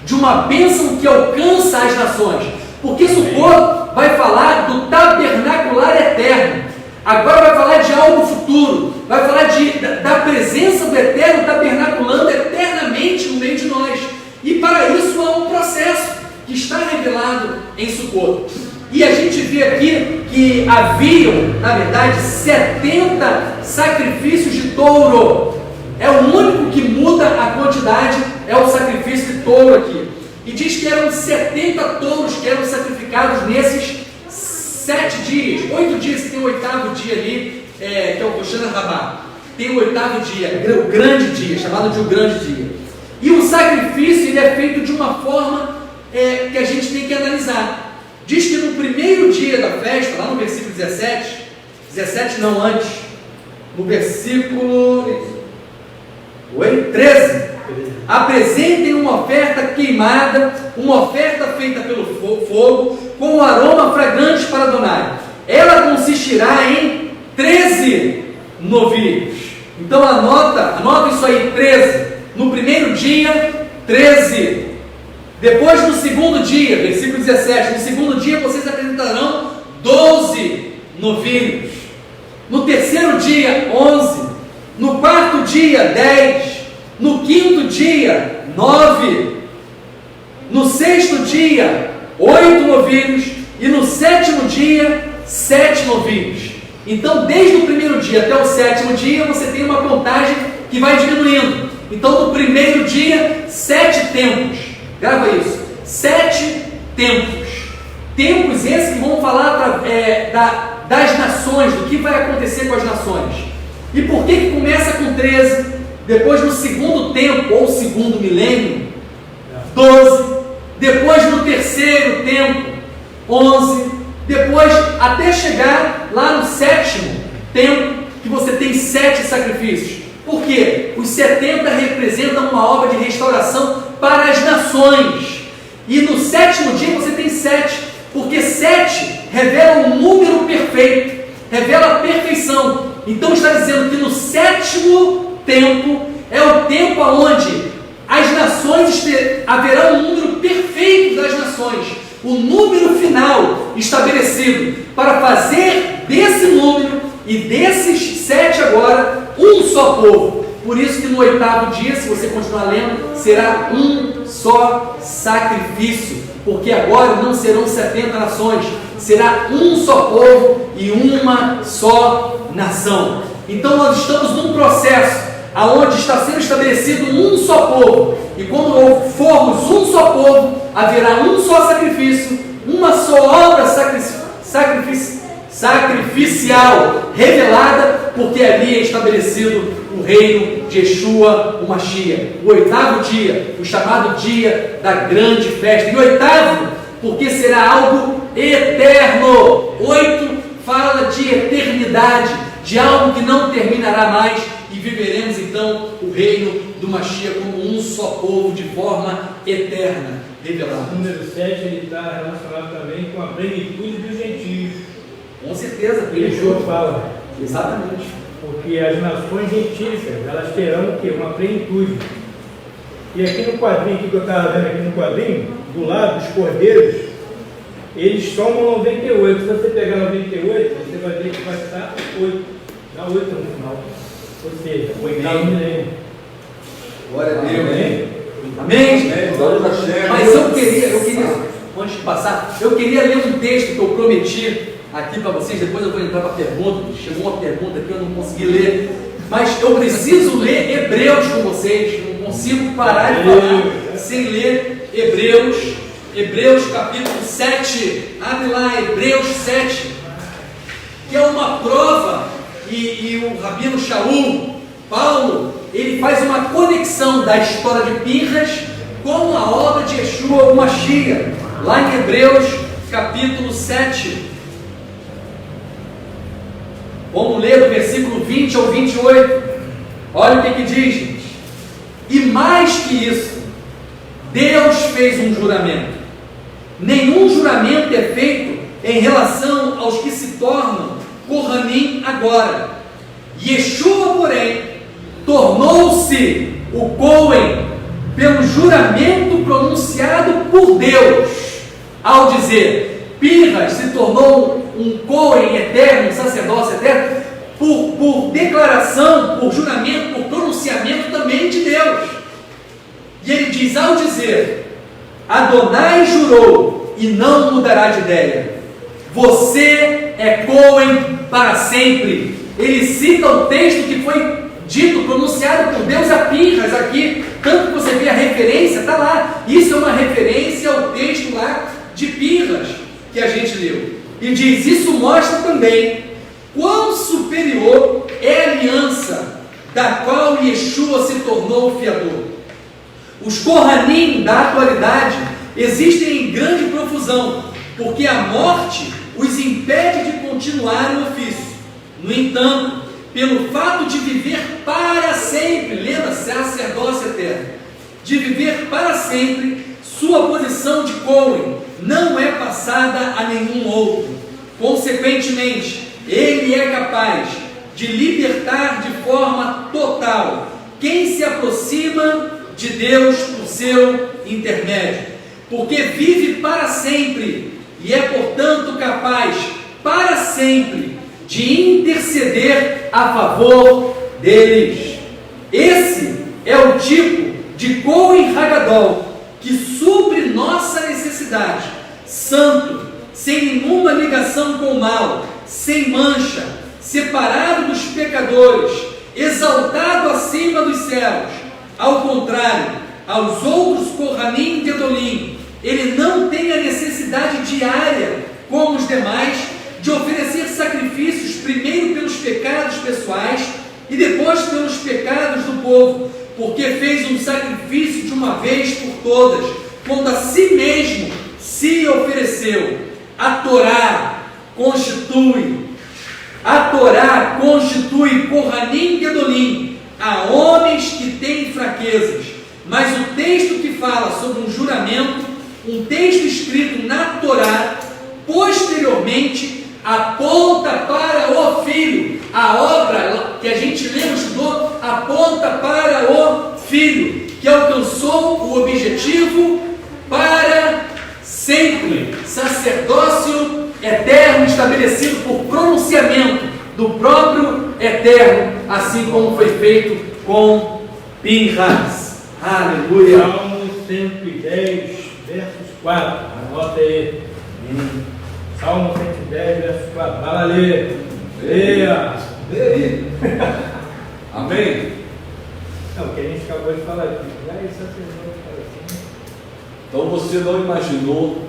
de uma bênção que alcança as nações, porque Sukkot vai falar do tabernacular eterno, agora vai falar de algo futuro, vai falar da presença do Eterno tabernaculando eternamente no meio de nós, e para isso há um processo que está revelado em Sukkot. E a gente vê aqui que haviam, na verdade, 70 sacrifícios de touro. É o único que muda a quantidade, é o sacrifício de touro aqui. E diz que eram 70 touros que eram sacrificados nesses 7 dias. 8 dias, tem o 8º dia ali, que é o Hoshana Rabbah. Tem o 8º dia, o grande dia, chamado de o grande dia. E o sacrifício ele é feito de uma forma que a gente tem que analisar. Diz que no primeiro dia da festa, lá no versículo 17, 17 não, antes, no versículo 13. Apresentem uma oferta queimada, uma oferta feita pelo fogo, com um aroma fragrante para Adonai. Ela consistirá em 13 novilhos. Então anota isso aí, 13. No primeiro dia, 13. Depois no segundo dia, versículo 17, no segundo dia vocês apresentarão 12 novilhos. No terceiro dia, 11. No quarto dia, 10. No quinto dia, 9. No sexto dia, 8 novilhos. E no sétimo dia, 7 novilhos. Então, desde o primeiro dia até o sétimo dia, você tem uma contagem que vai diminuindo. Então, no primeiro dia, 7 tempos. Grava isso. 7 tempos. Tempos esses que vão falar das nações, do que vai acontecer com as nações. E por que começa com 13? Depois no segundo tempo, ou segundo milênio, 12. Depois no terceiro tempo, 11. Depois, até chegar lá no sétimo tempo, que você tem 7 sacrifícios. Por quê? Os 70 representam uma obra de restauração para as nações. E no sétimo dia você tem 7, porque 7 revela um número perfeito, revela a perfeição. Então está dizendo que no sétimo tempo é o tempo onde as nações haverá um número perfeito das nações, o número final estabelecido para fazer desse número e desses 7 agora um só povo. Por isso que no 8º dia, se você continuar lendo, será um só sacrifício, porque agora não serão 70 nações, será um só povo e uma só nação. Então nós estamos num processo aonde está sendo estabelecido um só povo, e quando formos um só povo, haverá um só sacrifício, uma só obra sacrificial revelada, porque ali é estabelecido o reino de Yeshua, o Mashiach. O 8º dia, o chamado dia da grande festa. E 8º, porque será algo eterno. 8 fala de eternidade, de algo que não terminará mais, e viveremos então o reino do Mashiach como um só povo de forma eterna, revelado. O número 7 ele está relacionado também com a plenitude dos gentios. Com certeza, Yeshua fala. Exatamente. Porque as nações gentílicas, elas terão o quê? Uma plenitude. E aqui no quadrinho que eu estava vendo aqui no quadrinho, do lado dos cordeiros, eles somam 98. Se você pegar 98, você vai ver que vai estar 8. Dá 8 no final. Ou seja, 8º milênio. Glória a Deus. Amém? Mas eu queria, antes de passar, eu queria ler um texto que eu prometi aqui para vocês, depois eu vou entrar para a pergunta. Chegou uma pergunta que eu não consegui ler, mas eu preciso ler Hebreus com vocês, não consigo parar de falar sem ler Hebreus capítulo 7, abre lá, Hebreus 7, que é uma prova, e o Rabino Shaul, Paulo, ele faz uma conexão da história de Pinhas com a obra de Yeshua, o Mashiach, lá em Hebreus capítulo 7. Vamos ler do versículo 20 ao 28. Olha o que diz, gente. E mais que isso, Deus fez um juramento. Nenhum juramento é feito em relação aos que se tornam Kohanim agora. Yeshua, porém, tornou-se o Cohen pelo juramento pronunciado por Deus, ao dizer: Pinhas se tornou um Cohen eterno, um sacerdócio eterno, por declaração, por juramento, por pronunciamento também de Deus. E ele diz, ao dizer: Adonai jurou e não mudará de ideia, você é Cohen para sempre. Ele cita o texto que foi dito, pronunciado por Deus a Pinhas aqui, tanto que você vê a referência, está lá. Isso é uma referência ao texto lá de Pinhas que a gente leu. E diz, isso mostra também quão superior é a aliança da qual Yeshua se tornou o fiador. Os Kohanim da atualidade existem em grande profusão, porque a morte os impede de continuar o ofício. No entanto, pelo fato de viver para sempre, lembra, sacerdócio eterno, de viver para sempre, sua posição de Cohen não é passada a nenhum outro. Consequentemente, ele é capaz de libertar de forma total quem se aproxima de Deus por seu intermédio, porque vive para sempre e é, portanto, capaz para sempre de interceder a favor deles. Esse é o tipo de Cohen Hagadol que supre nossa necessidade, santo, sem nenhuma ligação com o mal, sem mancha, separado dos pecadores, exaltado acima dos céus. Ao contrário, aos outros Kohanim Gedolim, ele não tem a necessidade diária, como os demais, de oferecer sacrifícios primeiro pelos pecados pessoais e depois pelos pecados do povo, porque fez um sacrifício de uma vez por todas, quando a si mesmo se ofereceu. A Torá constitui Kohanim Gedolim a homens que têm fraquezas, mas o texto que fala sobre um juramento, um texto escrito na Torá, posteriormente aponta para o Filho. A obra que a gente leu, estudou, aponta para o Filho, que alcançou o objetivo para sempre, sacerdócio eterno estabelecido por pronunciamento do próprio Eterno, assim como foi feito com Pinhas. Aleluia. Salmo 110, versos 4. Anota aí. Salmo 110, versos 4. Vai lá ler. Leia. Lê aí. Amém? Não, o que a gente acabou de falar aqui. Já é sacerdote fala assim. Então você não imaginou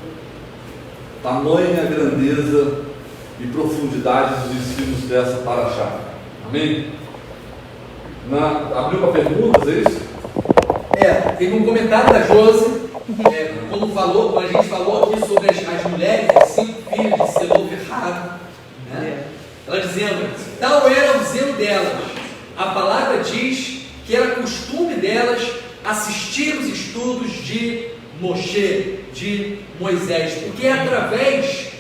tamanha grandeza e profundidade dos ensinos dessa paraxá. Amém? Abriu para perguntas, é isso? Teve um comentário da Josi, quando a gente falou aqui sobre as mulheres, os 5 filhos de Zelofehad, né? Ela dizendo, tal era o zelo delas. A palavra diz que era costume delas assistir os estudos de Moshe, de Moisés, porque é através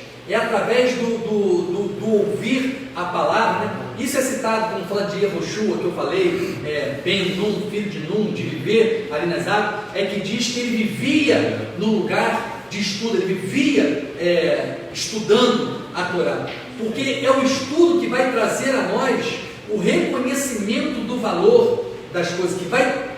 do ouvir a palavra, né? Isso é citado quando fala de Yehoshua, que eu falei, Ben Nun, filho de Nun, de viver ali nas águas, é que diz que ele vivia no lugar de estudo, ele vivia estudando a Torá, porque é o estudo que vai trazer a nós o reconhecimento do valor das coisas, que vai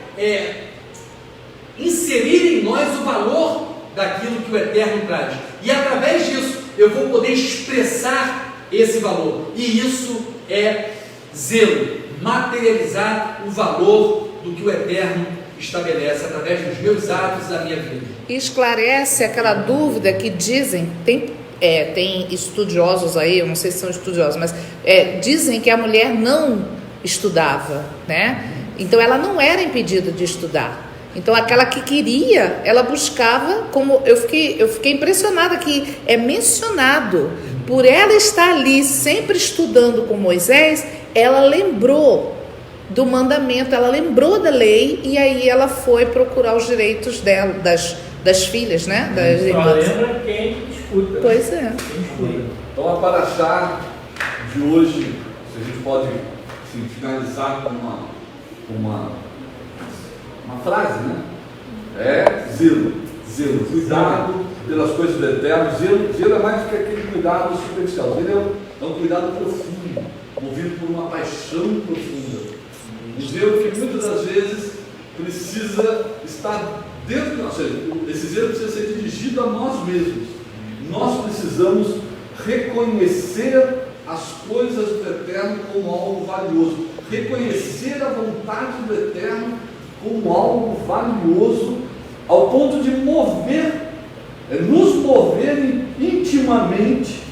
inserir em nós o valor daquilo que o Eterno traz, e através disso eu vou poder expressar esse valor, e isso é zelo, materializar o valor do que o Eterno estabelece através dos meus atos da minha vida. Esclarece aquela dúvida que dizem, tem estudiosos aí, eu não sei se são estudiosos, mas dizem que a mulher não estudava, né? Então ela não era impedida de estudar. Então aquela que queria, ela buscava, como eu fiquei impressionada que é mencionado, por ela estar ali sempre estudando com Moisés, ela lembrou do mandamento, ela lembrou da lei, e aí ela foi procurar os direitos dela, das filhas, né? Das irmãs. Só lembra quem escuta. Pois é. Quem escuta. Então a paraxá de hoje, se a gente pode finalizar com uma frase, né? Zelo, cuidado pelas coisas do Eterno. Zelo é mais do que aquele cuidado superficial. Zelo é um cuidado profundo, movido por uma paixão profunda. Um zelo que muitas das vezes precisa estar dentro de nós, ou seja, esse zelo precisa ser dirigido a nós mesmos. Nós precisamos reconhecer as coisas do Eterno como algo valioso, reconhecer a vontade do Eterno como algo valioso, ao ponto de nos mover intimamente,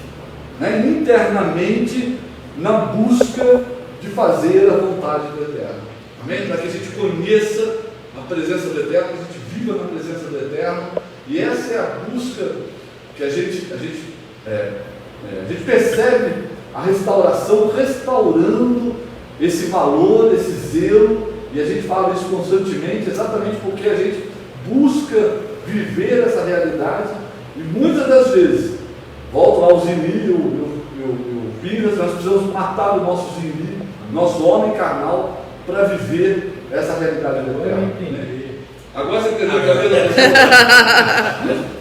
internamente, na busca de fazer a vontade do Eterno. Amém? Para que a gente conheça a presença do Eterno, que a gente viva na presença do Eterno, e essa é a busca que a gente percebe a restauração, restaurando esse valor, esse zelo, e a gente fala isso constantemente, exatamente porque a gente busca viver essa realidade, e muitas das vezes, volto lá ao Zini, o Piras, nós precisamos matar o nosso Zini, nosso homem carnal, para viver essa realidade do eterno. entendi. Agora você entendeu a cabeça da pessoa?